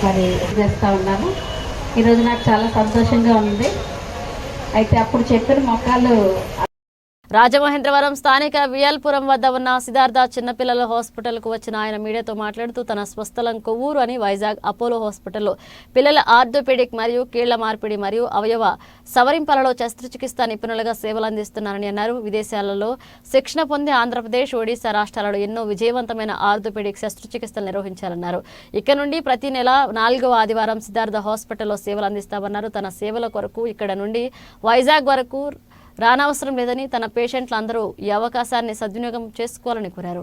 మరి చేస్తూ ఉన్నాను. ఈరోజు నాకు చాలా సంతోషంగా ఉంది. అయితే అప్పుడు చెప్పిన మొక్కలు రాజమహేంద్రవరం స్థానిక వియల్పురం వద్ద ఉన్న సిద్ధార్థ చిన్నపిల్లల హాస్పిటల్కు వచ్చిన ఆయన మీడియాతో మాట్లాడుతూ తన స్వస్థలం కొవ్వూరు అని వైజాగ్ అపోలో హాస్పిటల్లో పిల్లల ఆర్థోపెడిక్ మరియు కీళ్ల మార్పిడి మరియు అవయవ సవరింపలలో శస్త్రచికిత్స నిపుణులుగా సేవలు అందిస్తున్నారని అన్నారు. విదేశాలలో శిక్షణ పొంది ఆంధ్రప్రదేశ్, ఒడిశా రాష్ట్రాలలో ఎన్నో విజయవంతమైన ఆర్థోపెడిక్ శస్త్రచికిత్సలు నిర్వహించాలన్నారు. ఇక్కడ నుండి ప్రతి నెల 4వ ఆదివారం సిద్ధార్థ హాస్పిటల్లో సేవలు అందిస్తామన్నారు. తన సేవల కొరకు ఇక్కడ నుండి వైజాగ్ వరకు రానవసరం లేదని, తన పేషెంట్లు అందరూ ఈ అవకాశాన్ని సద్వినియోగం చేసుకోవాలని కోరారు.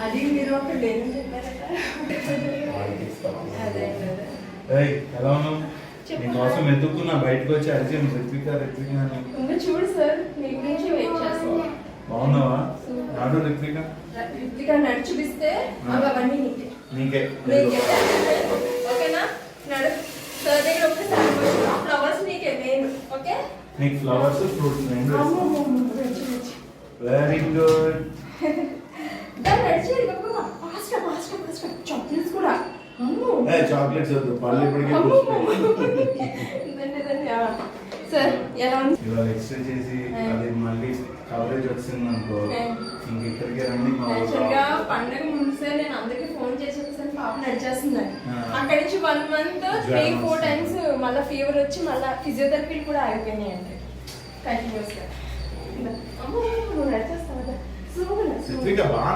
అది మీరు ఒక ఎలా ఉన్నావు? నీకోసం ఎత్తుకున్నా బయటకు వచ్చి అరిచాను రిత్విక అని. చూడు సార్, మీ గురించి వెయిట్ చేస్తాను. బాగున్నావా? నాడు రిత్విక నడు చూపిస్తే అవన్నీ నీకే ఓకేనా? నడు సార్ దగ్గర ఒకసారి ఫ్లవర్స్ నీకే మెయిన్. ఓకే, నీకు flowers fruits very good. Chocolates కూడా చాక్లెట్స్ వద్దు, పళ్ళు ఇప్పటికే ఇవాళ ఎక్స్ట్రా చేసి అది మళ్ళీ కవరేజ్ వచ్చింది అనుకో, ఇంక ఇక్కడికే రండి. పండుగ ముందే నేను అందరికి ఫోన్ చేసి పాప నడిచేస్తుందని అక్కడి నుంచి 1 month 3-4 times మళ్ళీ ఫీవర్ వచ్చి మళ్ళీ ఫిజియోథెరపీలు కూడా ఆగిపోయినాయండి కంటిన్యూస్ గా.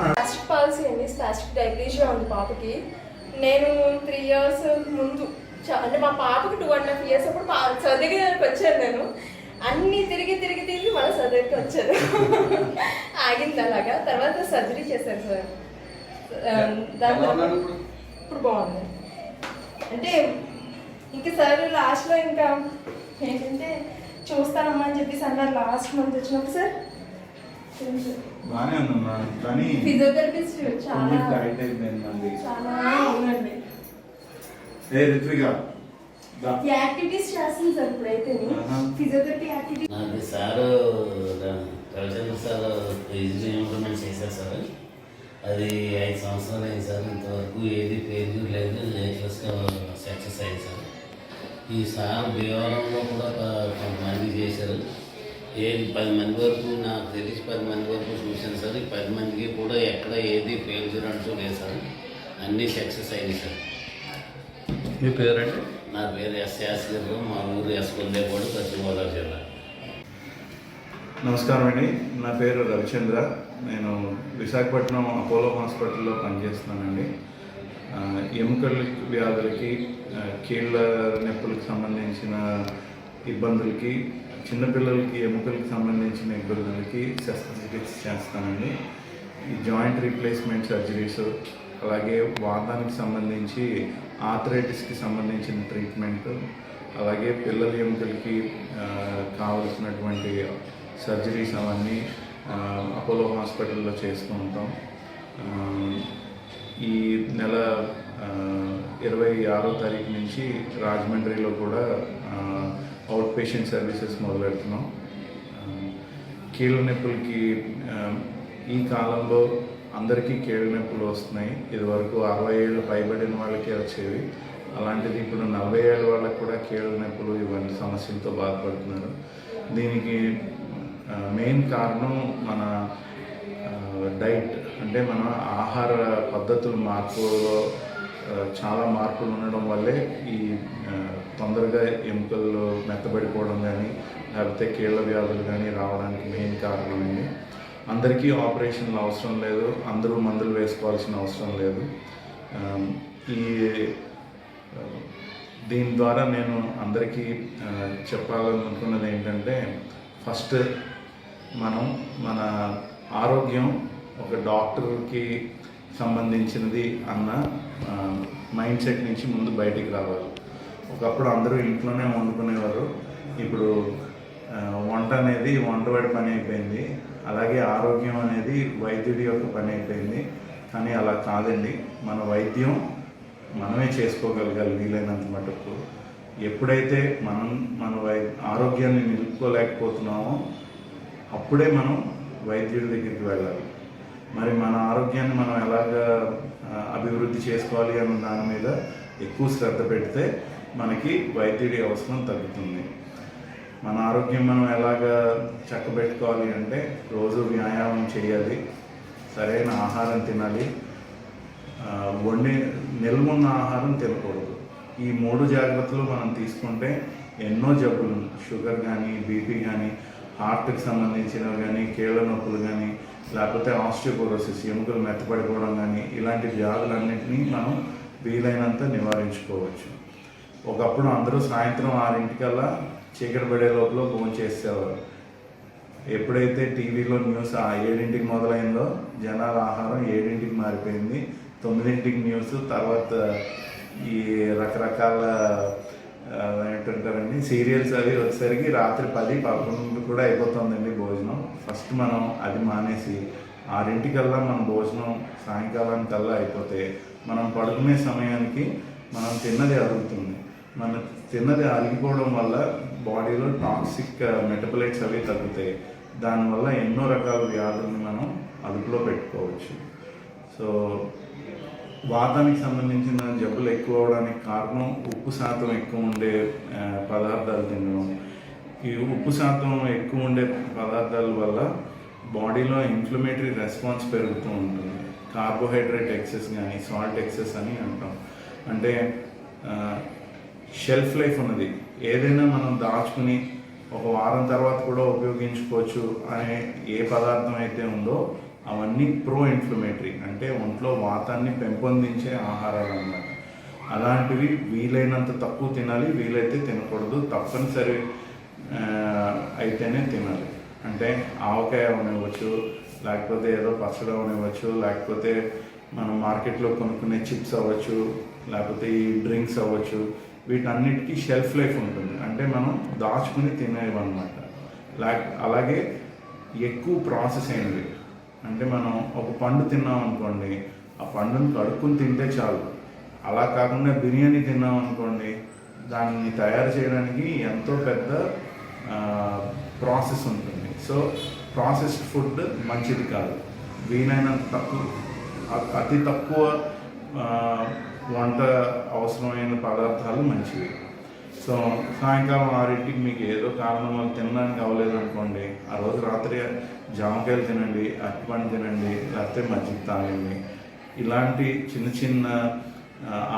స్పాస్టిక్ పాలసీ అండి, స్పాస్టిక్ డైప్లీషియా ఉంది పాపకి. నేను 3 years ముందు అంటే మా పాపకి 2.5 years అప్పుడు సర్జరీ దగ్గరికి వచ్చాను. నేను అన్ని తిరిగి మళ్ళీ సర్జరీకి వచ్చాను. ఆగింది అలాగా. తర్వాత సర్జరీ చేశాను సార్. దాని ఇప్పుడు బాగుంది. అంటే ఇంకా సార్ లాస్ట్లో ఇంకా ఏంటంటే చూస్తానమ్మా అని చెప్పేసి అన్నారు లాస్ట్ మంత్ వచ్చినప్పుడు. సార్ బాగానే ఉందమ్మా, కానీ ఫిజియోథెరపిస్ట్ చాలా ఉందండి. యాక్టివిటీస్ చేస్తుంది సార్ ఇప్పుడైతే ఫిజియోథెరపీ యాక్టివిటీస్. నాకు sir Ravichandra sir register implement చేశారు సార్. అది 5 సంవత్సరాలు అయింది సార్. ఇంతవరకు ఏది ఫెయిల్యూర్ లేదు, లేటెస్ట్గా సక్సెస్ అయింది సార్. ఈ సార్ భీమవరంలో కూడా కొంతమంది చేశారు. 10 మంది వరకు నాకు తెలిసి 10 మంది వరకు చూశాను సార్. ఈ 10 మందికి కూడా ఎక్కడ ఏది ఫెయిల్యూర్ అంటూ లేదు సార్. అన్నీ సక్సెస్ అయింది సార్. మీ పేరండి? నా పేరు ఎస్. గారు, మా ఊరు ఎస్కొల్లేపాడు, పశ్చిమ గోదావరి జిల్లా. నమస్కారం అండి, నా పేరు రవిచంద్ర. నేను విశాఖపట్నం అపోలో హాస్పిటల్లో పనిచేస్తున్నానండి. ఎముకల వ్యాధులకి, కీళ్ళ నొప్పులకు సంబంధించిన ఇబ్బందులకి, చిన్నపిల్లలకి ఎముకలకు సంబంధించిన ఇబ్బందులకి శస్త్రచికిత్స చేస్తానండి. ఈ జాయింట్ రీప్లేస్మెంట్ సర్జరీస్, అలాగే వాతానికి సంబంధించి ఆర్థరైటిస్కి సంబంధించిన ట్రీట్మెంట్, అలాగే పిల్లల ఎముకలకి కావలసినటువంటి సర్జరీస్ అవన్నీ అపోలో హాస్పిటల్లో చేస్తూ ఉంటాం. ఈ నెల 26వ తారీఖు నుంచి రాజమండ్రిలో కూడా అవుట్ పేషెంట్ సర్వీసెస్ మొదలెడుతున్నాం. కీళ్ళ నొప్పులకి ఈ కాలంలో అందరికీ కీళ్ళ నొప్పులు వస్తున్నాయి. ఇదివరకు 60 ఏళ్ళు పైబడిన వాళ్ళకే వచ్చేవి. అలాంటిది ఇప్పుడు 40 ఏళ్ళ వాళ్ళకి కూడా కీళ్ళ నొప్పులు ఇవన్నీ సమస్యలతో బాధపడుతున్నారు. దీనికి మెయిన్ కారణం మన డైట్, అంటే మన ఆహార పద్ధతుల మార్పులో చాలా మార్పులు ఉండడం వల్లే ఈ తొందరగా ఎముకలు మెత్తబడిపోవడం కానీ, లేకపోతే కీళ్ళ వ్యాధులు కానీ రావడానికి మెయిన్ కారణం అండి. అందరికీ ఆపరేషన్లు అవసరం లేదు, అందరూ మందులు వేసుకోవాల్సిన అవసరం లేదు. దీని ద్వారా నేను అందరికీ చెప్పాలనుకున్నది ఏంటంటే, ఫస్ట్ మన ఆరోగ్యం ఒక డాక్టర్కి సంబంధించినది అన్న మైండ్ సెట్ నుంచి ముందు బయటికి రావాలి. ఒకప్పుడు అందరూ ఇంట్లోనే వండుకునేవారు, ఇప్పుడు వంట అనేది వంటవాడి పని అయిపోయింది. అలాగే ఆరోగ్యం అనేది వైద్యుడి యొక్క పని అయిపోయింది. కానీ అలా కాదండి, మన వైద్యం మనమే చేసుకోగలగాలి వీలైనంత మటుకు. ఎప్పుడైతే మన ఆరోగ్యాన్ని నిలుపుకోలేకపోతున్నామో అప్పుడే మనం వైద్యుడి దగ్గరికి వెళ్ళాలి. మరి మన ఆరోగ్యాన్ని మనం ఎలాగ అభివృద్ధి చేసుకోవాలి అన్న దాని మీద ఎక్కువ శ్రద్ధ పెడితే మనకి వైద్యుడి అవసరం తగ్గుతుంది. మన ఆరోగ్యం మనం ఎలాగ చక్కబెట్టుకోవాలి అంటే రోజు వ్యాయామం చేయాలి, సరైన ఆహారం తినాలి, నిల్వున్న ఆహారం తినకూడదు. ఈ 3 జాగ్రత్తలు మనం తీసుకుంటే ఎన్నో జబ్బులు, షుగర్ కానీ, బీపీ కానీ, హార్ట్కి సంబంధించినవి కానీ, కీళ్ళ నొప్పులు కానీ, లేకపోతే ఆస్టియోపోరోసిస్, ఎముకలు మెత్తపడిపోవడం కానీ, ఇలాంటి వ్యాధులన్నింటినీ మనం వీలైనంత నివారించుకోవచ్చు. ఒకప్పుడు అందరూ సాయంత్రం 6 చీకటి పడే లోపల భోజనం చేసేవారు. ఎప్పుడైతే టీవీలో న్యూస్ 7 మొదలైందో జనాల ఆహారం 7 మారిపోయింది. 9 న్యూస్, తర్వాత ఈ రకరకాల ఏంటంటారండి సీరియల్స్ అవి వచ్చేసరికి రాత్రి 10, 11 కూడా అయిపోతుందండి భోజనం. ఫస్ట్ మనం అది మానేసి 6 మన భోజనం సాయంకాలానికల్లా అయిపోతే మనం పడుకునే సమయానికి మనం తిన్నది అరుగుతుంది. మన తిన్నది అరిగిపోవడం వల్ల బాడీలో టాక్సిక్ మెటబలైట్స్ అవి తగ్గుతాయి. దానివల్ల ఎన్నో రకాల వ్యాధులను మనం అదుపులో పెట్టుకోవచ్చు. సో వాతానికి సంబంధించిన జబ్బులు ఎక్కువ అవడానికి కారణం ఉప్పు శాతం ఎక్కువ ఉండే పదార్థాలు తినడం. ఈ ఉప్పు శాతం ఎక్కువ ఉండే పదార్థాల వల్ల బాడీలో ఇన్ఫ్లమేటరీ రెస్పాన్స్ పెరుగుతూ ఉంటుంది. కార్బోహైడ్రేట్ ఎక్సెస్ కానీ, సాల్ట్ ఎక్సెస్ అని అంటాం. అంటే షెల్ఫ్ లైఫ్ ఉన్నది. ఏదైనా మనం దాచుకుని 1 వారం తర్వాత కూడా ఉపయోగించుకోవచ్చు అనే ఏ పదార్థం అయితే ఉందో అవన్నీ ప్రో ఇన్ఫ్లమేటరీ, అంటే ఒంట్లో వాతాన్ని పెంపొందించే ఆహారాలు అన్నమాట. అలాంటివి వీలైనంత తక్కువ తినాలి, వీలైతే తినకూడదు. తప్పనిసరి అయితేనే తినాలి. అంటే ఆవకాయ అవనివ్వచ్చు, లేకపోతే ఏదో పచ్చడి అవనివ్వచ్చు, లేకపోతే మనం మార్కెట్లో కొనుక్కునే చిప్స్ అవ్వచ్చు, లేకపోతే ఈ డ్రింక్స్ అవ్వచ్చు. వీటన్నిటికీ షెల్ఫ్ లైఫ్ ఉంటుంది, అంటే మనం దాచుకుని తినేవన్నమాట. అలాగే ఎక్కువ ప్రాసెస్ అయినవి, అంటే మనం ఒక పండు తిన్నాం అనుకోండి, ఆ పండుని కడుక్కుని తింటే చాలు. అలా కాకుండా బిర్యానీ తిన్నాం అనుకోండి, దాన్ని తయారు చేయడానికి ఎంతో పెద్ద ప్రాసెస్ ఉంటుంది. సో ప్రాసెస్డ్ ఫుడ్ మంచిది కాదు. వీలైనంత అతి తక్కువ వంట అవసరమైన పదార్థాలు మంచివి. సో సాయంకాలం 6 మీకు ఏదో కారణం వల్ల తినడానికి అవ్వలేదు అనుకోండి, ఆ రోజు రాత్రి జామకాయలు తినండి, అరటిపండు తినండి, లేకపోతే మజ్జిగ తాగండి. ఇలాంటి చిన్న చిన్న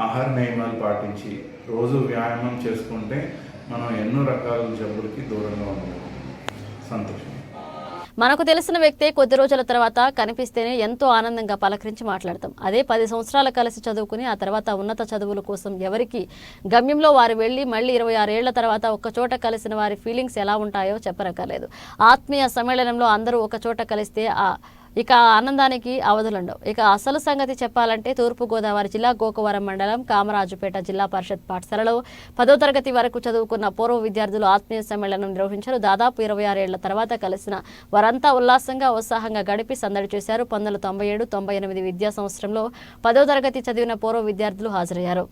ఆహార నియమాలు పాటించి రోజు వ్యాయామం చేసుకుంటే మనం ఎన్నో రకాల జబ్బులకి దూరంగా ఉండగలం. సంతోషం. మనకు తెలిసిన వ్యక్తే కొద్ది రోజుల తర్వాత కనిపిస్తేనే ఎంతో ఆనందంగా పలకరించి మాట్లాడతాం. అదే 10 సంవత్సరాలు కలిసి చదువుకుని ఆ తర్వాత ఉన్నత చదువుల కోసం ఎవరికి గమ్యంలో వారు వెళ్ళి మళ్ళీ 26 ఏళ్ల తర్వాత ఒక్కచోట కలిసిన వారి ఫీలింగ్స్ ఎలా ఉంటాయో చెప్పరక్కర్లేదు. ఆత్మీయ సమ్మేళనంలో అందరూ ఒకచోట కలిస్తే ఇక ఆనందానికి అవధులుండవు. ఇక అసలు సంగతి చెప్పాలంటే తూర్పుగోదావరి జిల్లా గోకవరం మండలం కామరాజుపేట జిల్లా పరిషత్ పాఠశాలలో 10వ తరగతి వరకు చదువుకున్న పూర్వ విద్యార్థులు ఆత్మీయ సమ్మేళనం నిర్వహించారు. దాదాపు 26 ఏళ్ల తర్వాత కలిసిన వారంతా ఉల్లాసంగా ఉత్సాహంగా గడిపి సందడి చేశారు. 1997-98 విద్యా సంవత్సరంలో 10వ తరగతి చదివిన పూర్వ విద్యార్థులు హాజరయ్యారు.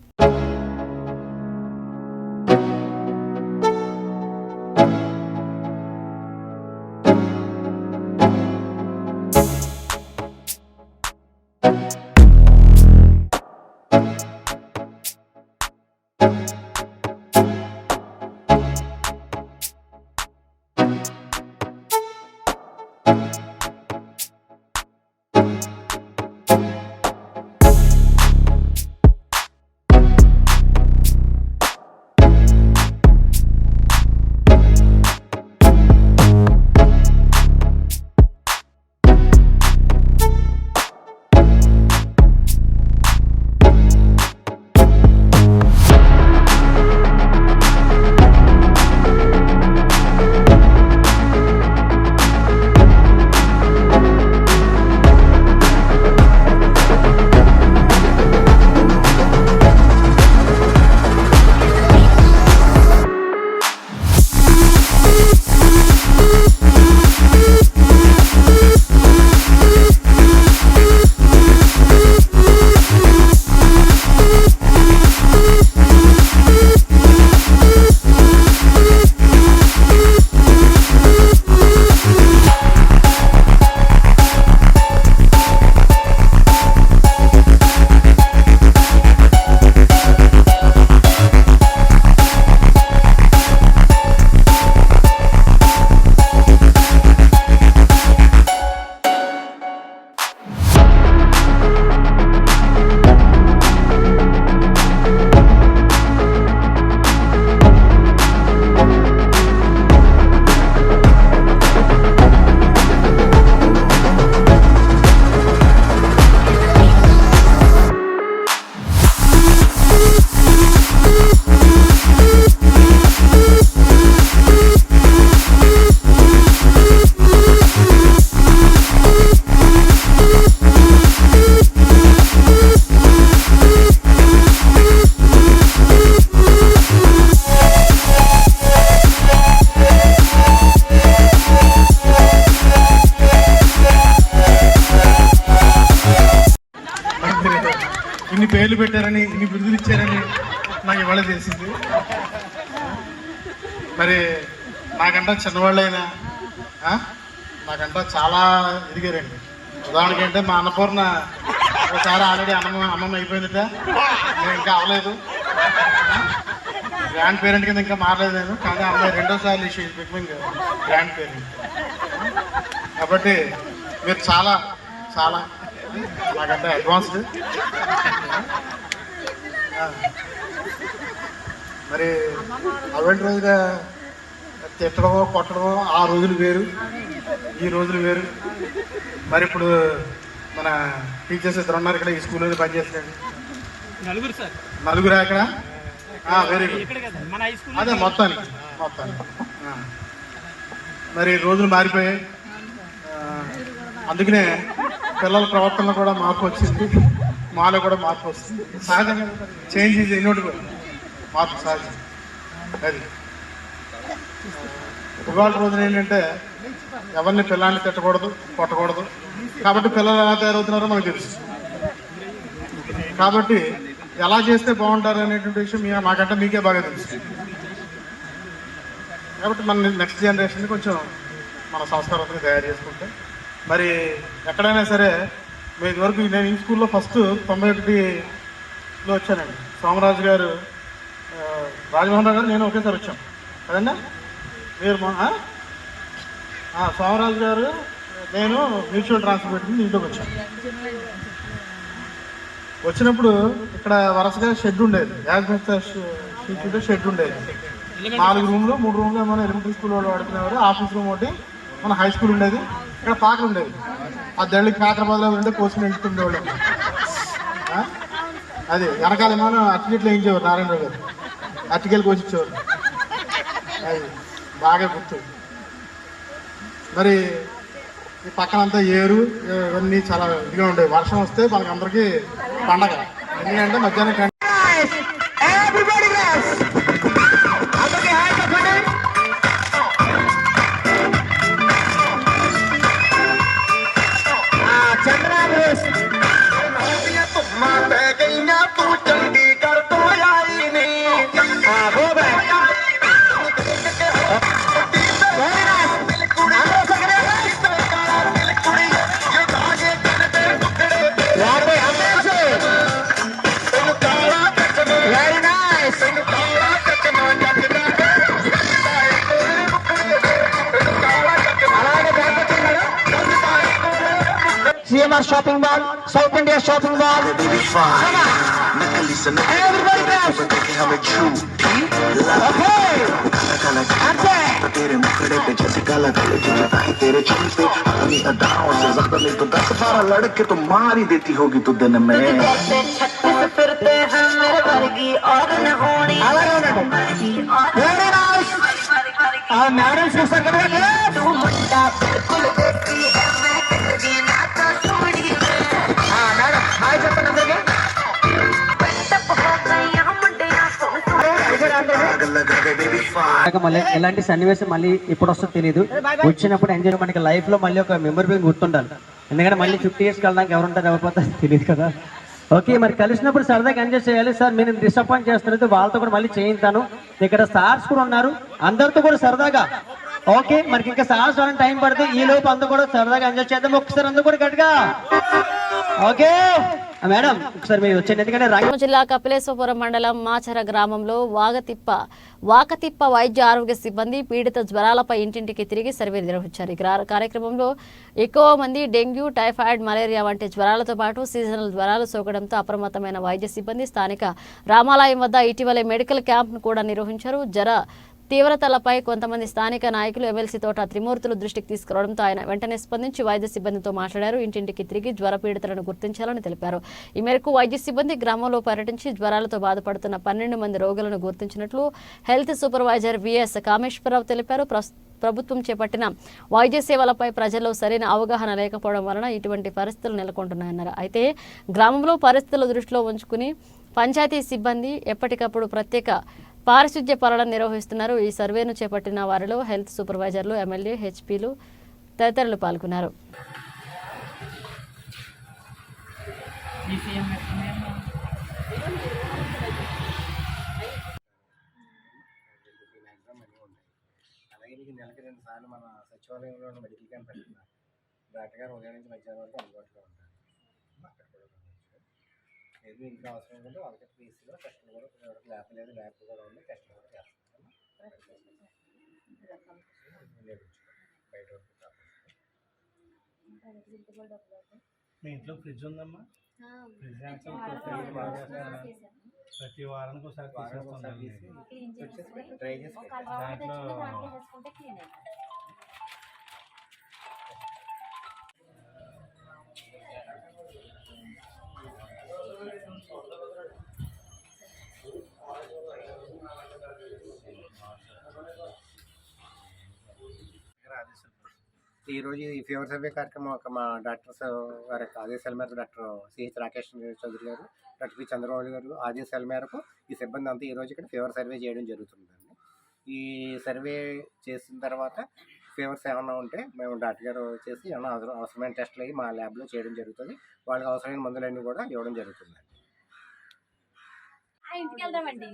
ఇన్ని పేర్లు పెట్టారని, ఇన్ని బిరుదులు ఇచ్చారని నాకు ఇవాళ తెలిసింది. మరి నాకంటా చిన్నవాళ్ళైనా నాకంటా చాలా ఎదిగారండి. ఉదాహరణకి అంటే మా అన్నపూర్ణ ఒకసారి ఆల్రెడీ అమ్మమ్మ అయిపోయిందిట, నేను ఇంకా అవ్వలేదు. గ్రాండ్ పేరెంట్ కింద ఇంకా మారలేదు నేను, కానీ అమ్మాయి రెండోసారి బికమింగ్ గ్రాండ్ పేరెంట్. కాబట్టి మీరు చాలా చాలా నాకంటే అడ్వాన్స్డ్. మరి అటువంటి రోజుగా తిట్టడమో కొట్టడమో ఆ రోజులు వేరు, ఈ రోజులు వేరు. మరి ఇప్పుడు మన టీచర్స్ ఇద్దరు ఉన్నారు ఇక్కడ, ఈ స్కూల్లో పనిచేస్తున్నాడు. నలుగురు అక్కడ. Very good. అదే మొత్తానికి మరి రోజులు మారిపోయాయి. అందుకనే పిల్లల ప్రవర్తనలో కూడా మార్పు వచ్చింది, మాలో కూడా మార్పు వస్తుంది. సహజంగా చేంజ్ ఈజ్ ఇన్వెటబుల్, మార్పు సహజం. అది ఇవాళ రోజున ఏంటంటే ఎవరిని పిల్లల్ని తిట్టకూడదు, కొట్టకూడదు. కాబట్టి పిల్లలు ఎలా తయారవుతున్నారో మనకు తెలుసు. కాబట్టి ఎలా చేస్తే బాగుంటారు అనేటువంటి విషయం నాకంటే మీకే బాగా తెలుసు. కాబట్టి మన నెక్స్ట్ జనరేషన్ కొంచెం మన సంస్కారంగా తయారు చేసుకుంటే మరి ఎక్కడైనా సరే. మీ ఇదివరకు నేను ఈ స్కూల్లో ఫస్ట్ 91లో వచ్చానండి. సోమరాజు గారు, రాజమోహన్ రావు గారు, నేను ఒకేసారి వచ్చాం కదండి. మీరు సోమరాజు గారు, నేను మ్యూచువల్ ట్రాన్స్ఫర్ పెట్టుకుని ఇంట్లోకి వచ్చాను. వచ్చినప్పుడు ఇక్కడ వరుసగా షెడ్ ఉండేది, షెడ్ ఉండేది. 4 రూమ్లు 3 రూమ్లు మన ఎలిమెంటరీ స్కూల్ వాళ్ళు వాడుకునేవారు. ఆఫీస్ రూమ్ ఒకటి, మన హై స్కూల్ ఉండేది. ఇక్కడ పాకలు ఉండేది. ఆ దళ్ళకి కాకర బదులు ఉంటే కోసుకుని ఎంచుకునేవాళ్ళు. అది వెనకాల ఏమో అట్టికెట్లు వేయించేవారు నారాయణరావు గారు, అట్టికెళ్ళి కోసిచ్చేవారు. అది బాగా గుర్తు. మరి ఈ పక్కనంతా ఏరు ఇవన్నీ చాలా ఇదిగా ఉండేవి. వర్షం వస్తే మనకి అందరికీ పండగ. ఎందుకంటే మధ్యాహ్నం CMR shopping mall, South India shopping mall. Everybody dance. तेरे मुखड़े पे जैसे काला काले चिपकाए तेरे चेहरे पे अपनी अदाओं से ज्यादा नहीं तो 10-12 लड़के तो मार ही देती होगी तू दिन में. फिरते हैं मेरे वर्गी और न होनी. Very nice. मैडम से सर तू मुंडा बिल्कुल देखती है मैं कहती ना तो छोड़ी. मैडम हाय చెప్పండి అందరికి. మళ్ళీ ఎలాంటి సన్నివేశం మళ్ళీ ఇప్పుడు వస్తుందో తెలియదు. వచ్చినప్పుడు ఎంజాయ్ మనకి లైఫ్ లో మళ్ళీ ఒక మెమరీ గుర్తుండాలి. ఎందుకంటే మళ్ళీ 50 years వెళ్ళడానికి ఎవరుంటారు ఎవరు పోతారు తెలియదు కదా. ఓకే, మరి కలిసినప్పుడు సరదాగా ఎంజాయ్ చేయాలి. సార్ మీరు డిసప్పాయింట్ చేస్తున్నది వాళ్ళతో కూడా మళ్ళీ చేయిస్తాను. ఇక్కడ సార్స్ కూడా ఉన్నారు, అందరితో కూడా సరదాగా. ఓకే, మరి ఇంకా సార్స్ రావడానికి టైం పడుతుంది. ఈ లోపు అందరూ కూడా సరదాగా ఎంజాయ్ చేద్దాం. ఒకసారి అందరూ కూడా గట్టిగా ఓకే. మేడం ఒకసారి మీరు వచ్చేది. ఎందుకంటే రంగారెడ్డి జిల్లా కపిలేశ్వరపురం మండలం మాచర గ్రామంలో వాకతిప్ప వైద్య ఆరోగ్య సిబ్బంది పీడిత జ్వరాలపై ఇంటింటికి తిరిగి సర్వే నిర్వహించారు. ఈ కార్యక్రమంలో ఎక్కువ మంది డెంగ్యూ, టైఫాయిడ్, మలేరియా వంటి జ్వరాలతో పాటు సీజనల్ జ్వరాలు సోకడంతో అప్రమత్తమైన వైద్య సిబ్బంది స్థానిక రామాలయం వద్ద ఇటీవలే మెడికల్ క్యాంప్ను కూడా నిర్వహించారు. తీవ్రతలపై కొంతమంది స్థానిక నాయకులు ఎమ్మెల్సీ తోట త్రిమూర్తులు దృష్టికి తీసుకురావడంతో ఆయన వెంటనే స్పందించి వైద్య సిబ్బందితో మాట్లాడారు. ఇంటింటికి తిరిగి జ్వర పీడితులను గుర్తించాలని తెలిపారు. ఈ మేరకు వైద్య సిబ్బంది గ్రామంలో పర్యటించి జ్వరాలతో బాధపడుతున్న 12 మంది రోగులను గుర్తించినట్లు హెల్త్ సూపర్వైజర్ విఎస్ కామేశ్వరరావు తెలిపారు. ప్రభుత్వం చేపట్టిన వైద్య సేవలపై ప్రజల్లో సరైన అవగాహన లేకపోవడం వలన ఇటువంటి పరిస్థితులు నెలకొంటున్నాయన్నారు. అయితే గ్రామంలో పరిస్థితుల దృష్టిలో ఉంచుకుని పంచాయతీ సిబ్బంది ఎప్పటికప్పుడు ప్రత్యేక పారిశుద్ధ్య పాలన నిర్వహిస్తున్నారు. ఈ సర్వేను చేపట్టిన వారిలో హెల్త్ సూపర్వైజర్లు, ఎమ్మెల్యే, హెచ్పీలు తదితరులు పాల్గొన్నారు. 2 సార్లు మన సచివాలయంలో మెడికల్ క్యాంప్ పెడుతున్నారు. డాక్టర్ గారు ఉదయం నుంచి మధ్యాహ్నం వరకు అందుబాటులో ఉంటారు. అక్కడ కూడా ఏది ఇంకా అవసరం ఉంటే వాళ్ళకి పీసీలో టెస్టులు కూడా ల్యాబ్ లేదు, ల్యాబ్ కూడా ఉంది, టెస్టులు కూడా చేస్తాం. బయట మీ ఇంట్లో ఫ్రిడ్జ్ ఉందమ్మా? ఫ్రిడ్జ్ ప్రతి వారానికి ఒకసారి ట్రై చేసి దాంట్లో ఈరోజు ఈ ఫీవర్ సర్వే కార్యక్రమం మా డాక్టర్స్ వారి ఆదేశాల మేరకు డాక్టర్ సిహెచ్ రాకేష్ చౌదరి గారు, డాక్టర్ పి చంద్రబాబు గారు ఆదేశాల మేరకు ఈ సిబ్బంది అంతా ఈరోజు ఇక్కడ ఫీవర్ సర్వే చేయడం జరుగుతుందండి. ఈ సర్వే చేసిన తర్వాత ఫీవర్స్ ఏమన్నా ఉంటే మేము డాక్టర్ గారు చేసి ఏమన్నా అవసరమైన టెస్టులు అయ్యి మా ల్యాబ్లో చేయడం జరుగుతుంది. వాళ్ళకి అవసరమైన మందులన్నీ కూడా ఇవ్వడం జరుగుతుందండి. ఇంటికి వెళ్దామండి.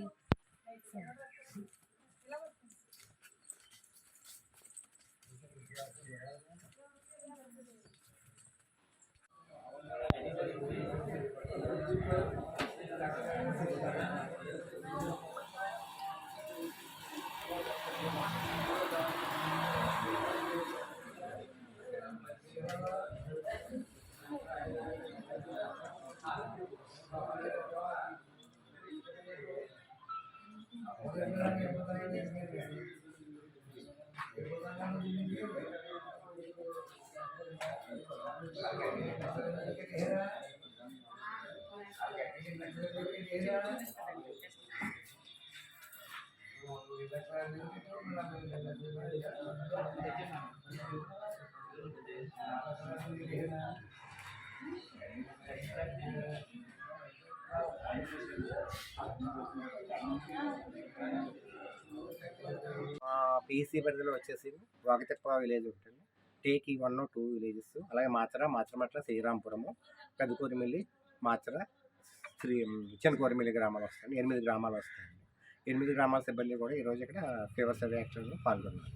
పిఎస్సి పరిధిలో వచ్చేసి వాగతిప్ప విలేజ్ ఉంటుంది, టేకి 1, 2 విలేజెస్, అలాగే మాచరమట్ల, శ్రీరాంపురము, పెద్దకూరిమిల్లి, మాచర, చిన్నకూరిమిల్లి గ్రామాలు వస్తాయండి. 8 గ్రామాలు వస్తాయండి. 8 గ్రామాల సిబ్బంది కూడా ఈరోజు ఇక్కడ ఫీవర్ సర్వే యాక్షన్లో పాల్గొన్నారు.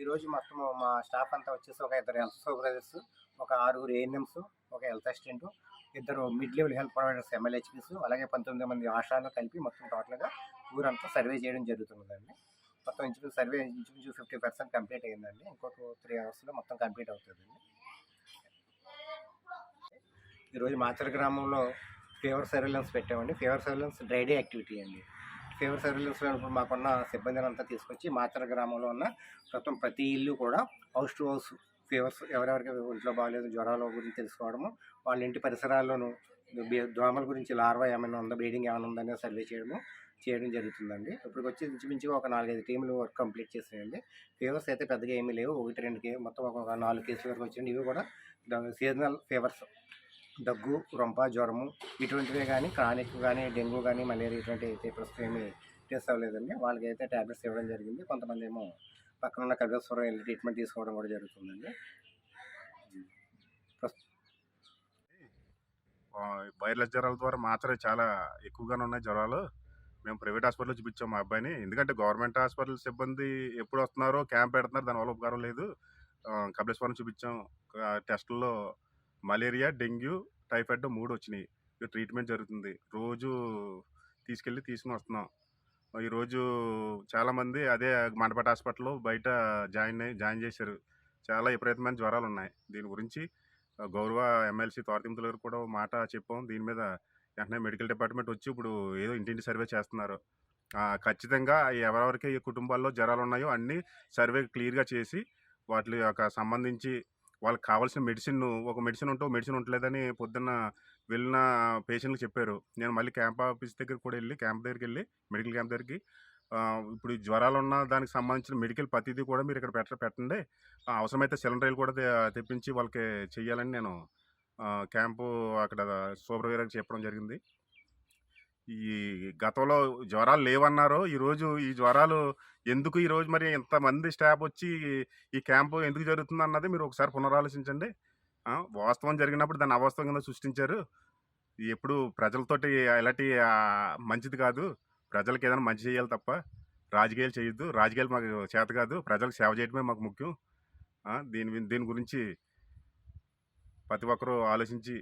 ఈరోజు మొత్తం మా స్టాఫ్ అంతా వచ్చేసి ఒక 2 హెల్త్ సూపర్వైజర్స్, ఒక 6 ఏఎన్ఎంస్, ఒక health assistant, 2 mid level health providers MLHPs, అలాగే 19 మంది ఆశాలు కలిపి మొత్తం టోటల్గా ఊరంతా సర్వే చేయడం జరుగుతున్నదండి. మొత్తం సర్వే 50% కంప్లీట్ అయ్యిందండి. ఇంకొక 3 అవర్స్లో మొత్తం కంప్లీట్ అవుతుందండి. ఈరోజు మాచర గ్రామంలో ఫీవర్ సర్వేలెన్స్ పెట్టామండి. Fever surveillance dry day activity అండి. ఫీవర్ సర్వేలెన్స్లో ఇప్పుడు మాకున్న సిబ్బందిని అంతా తీసుకొచ్చి మాచర గ్రామంలో ఉన్న ప్రతి ఇల్లు కూడా హౌస్ టు హౌస్ ఫీవర్స్ ఎవరెవరికి ఒంట్లో బాగాలేదు, జ్వరాల గురించి తెలుసుకోవడము, వాళ్ళ ఇంటి పరిసరాల్లోనూ దోమల గురించి లార్వా ఏమైనా ఉందా, బ్లీడింగ్ ఏమైనా ఉందనే సర్వే చేయడం జరుగుతుందండి. ఇప్పుడు వచ్చి ఇంచుమించుగా ఒక 4-5 టీంలు వర్క్ కంప్లీట్ చేసాయండి. ఫీవర్స్ అయితే పెద్దగా ఏమీ లేవు, 1-2 మొత్తం ఒక 4 కేసుల వరకు వచ్చింది. ఇవి కూడా సీజనల్ ఫీవర్స్, దగ్గు, రొంప, జ్వరము ఇటువంటివే కానీ క్రానిక్ కానీ డెంగ్యూ కానీ మలేరియా ఇటువంటి అయితే ప్రస్తుతం ఏమీ టెస్ట్ అవ్వలేదండి. వాళ్ళకి అయితే ట్యాబ్లెట్స్ ఇవ్వడం జరిగింది. కొంతమంది ఏమో పక్కన ఉన్న కవిస్వరం వెళ్ళి ట్రీట్మెంట్ తీసుకోవడం కూడా జరుగుతుందండి. వైరస్ జ్వరాల ద్వారా మాత్రమే చాలా ఎక్కువగానే ఉన్నాయి జ్వరాలు. మేము ప్రైవేట్ హాస్పిటల్లో చూపించాం మా అబ్బాయిని. ఎందుకంటే గవర్నమెంట్ హాస్పిటల్ సిబ్బంది ఎప్పుడు వస్తున్నారో క్యాంప్ పెడుతున్నారు, దానివల్ల ఉపకారం లేదు. కపిలేశ్వరం చూపించాం. టెస్టుల్లో మలేరియా, డెంగ్యూ, టైఫాయిడ్ 3 వచ్చినాయి. ట్రీట్మెంట్ జరుగుతుంది. రోజు తీసుకుని వస్తున్నాం. ఈరోజు చాలామంది అదే మండపేట హాస్పిటల్లో బయట జాయిన్ చేశారు. చాలా విపరీతమైన జ్వరాలు ఉన్నాయి. దీని గురించి గౌరవ ఎమ్మెల్సీ తోటతింపుల గారు కూడా మాట చెప్పాం. దీని మీద వెంటనే మెడికల్ డిపార్ట్మెంట్ వచ్చి ఇప్పుడు ఏదో ఇంటింటి సర్వే చేస్తున్నారు. ఖచ్చితంగా ఎవరెవరికి ఏ కుటుంబాల్లో జ్వరాలు ఉన్నాయో అన్నీ సర్వే క్లియర్గా చేసి వాటి యొక్క సంబంధించి వాళ్ళకి కావాల్సిన ఒక మెడిసిన్ ఉండలేదని పొద్దున్న వెళ్ళిన పేషెంట్కి చెప్పారు. నేను మళ్ళీ క్యాంప్ ఆఫీస్ దగ్గరికి కూడా వెళ్ళి మెడికల్ క్యాంప్ దగ్గరికి ఇప్పుడు జ్వరాలు ఉన్న దానికి సంబంధించిన మెడికల్ ప్రతిదీ కూడా మీరు ఇక్కడ పెట్టండి, అవసరమైతే సిలిండర్లు కూడా తెప్పించి వాళ్ళకి చెయ్యాలని నేను క్యాంపు అక్కడ సూపర్వైజర్కి చెప్పడం జరిగింది. ఈ గతంలో జ్వరాలు లేవన్నారు, ఈరోజు ఈ జ్వరాలు ఎందుకు ఈరోజు మరి ఇంతమంది స్టాఫ్ వచ్చి ఈ క్యాంపు ఎందుకు జరుగుతుంది అన్నది మీరు ఒకసారి పునరాలోచించండి. వాస్తవం జరిగినప్పుడు దాన్ని అవాస్తవం కింద సృష్టించారు. ఎప్పుడు ప్రజలతోటి ఎలాంటి మంచిది కాదు, ప్రజలకు ఏదైనా మంచి చేయాలి తప్ప రాజకీయాలు చేయొద్దు, రాజకీయాలు మాకు చేత కాదు, ప్రజలకు సేవ చేయడమే మాకు ముఖ్యం. దీని గురించి ప్రతి ఒక్కరూ ఆలోచించి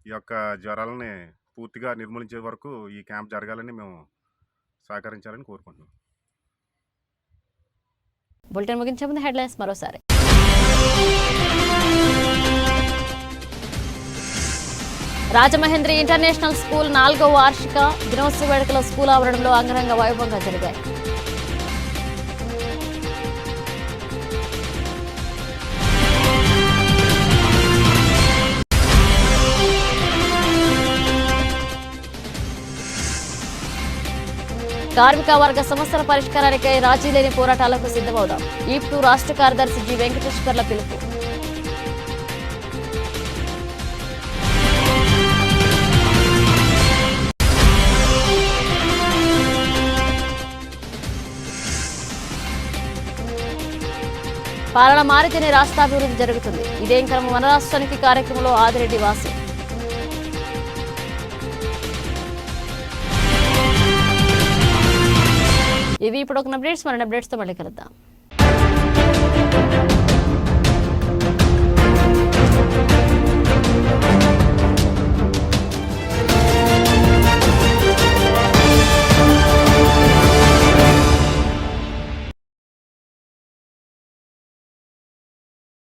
ఈ యొక్క జ్వరాలని పూర్తిగా నిర్మూలించే వరకు ఈ క్యాంప్ జరగాలని మేము సహకరించాలని కోరుకుంటున్నాం. బులెటిన్ ముగించే ముందు హెడ్లైన్స్ మరోసారి. రాజమహేంద్రి ఇంటర్నేషనల్ స్కూల్ 4వ వార్షిక దినోత్సవ వేడుకలు స్కూల్ ఆవరణంలో అంగరంగ వైభవంగా జరిగాయి. కార్మిక వర్గ సమస్యల పరిష్కారానికై రాజీ లేని పోరాటాలకు సిద్ధమవుదాం. ఈప్టు రాష్ట్ర కార్యదర్శి జి వెంకటేశ్వర్ల పిలుపు. పాలన మారితేనే రాష్ట్రాభివృద్ధి జరుగుతుంది. ఇదేం క్రమం మన రాష్ట్రానికి కార్యక్రమంలో ఆదిరెడ్డి వాసు. ఇవి ఇప్పుడు ఒక అప్డేట్స్, మన అప్డేట్స్తో మళ్ళీ కలుద్దాం.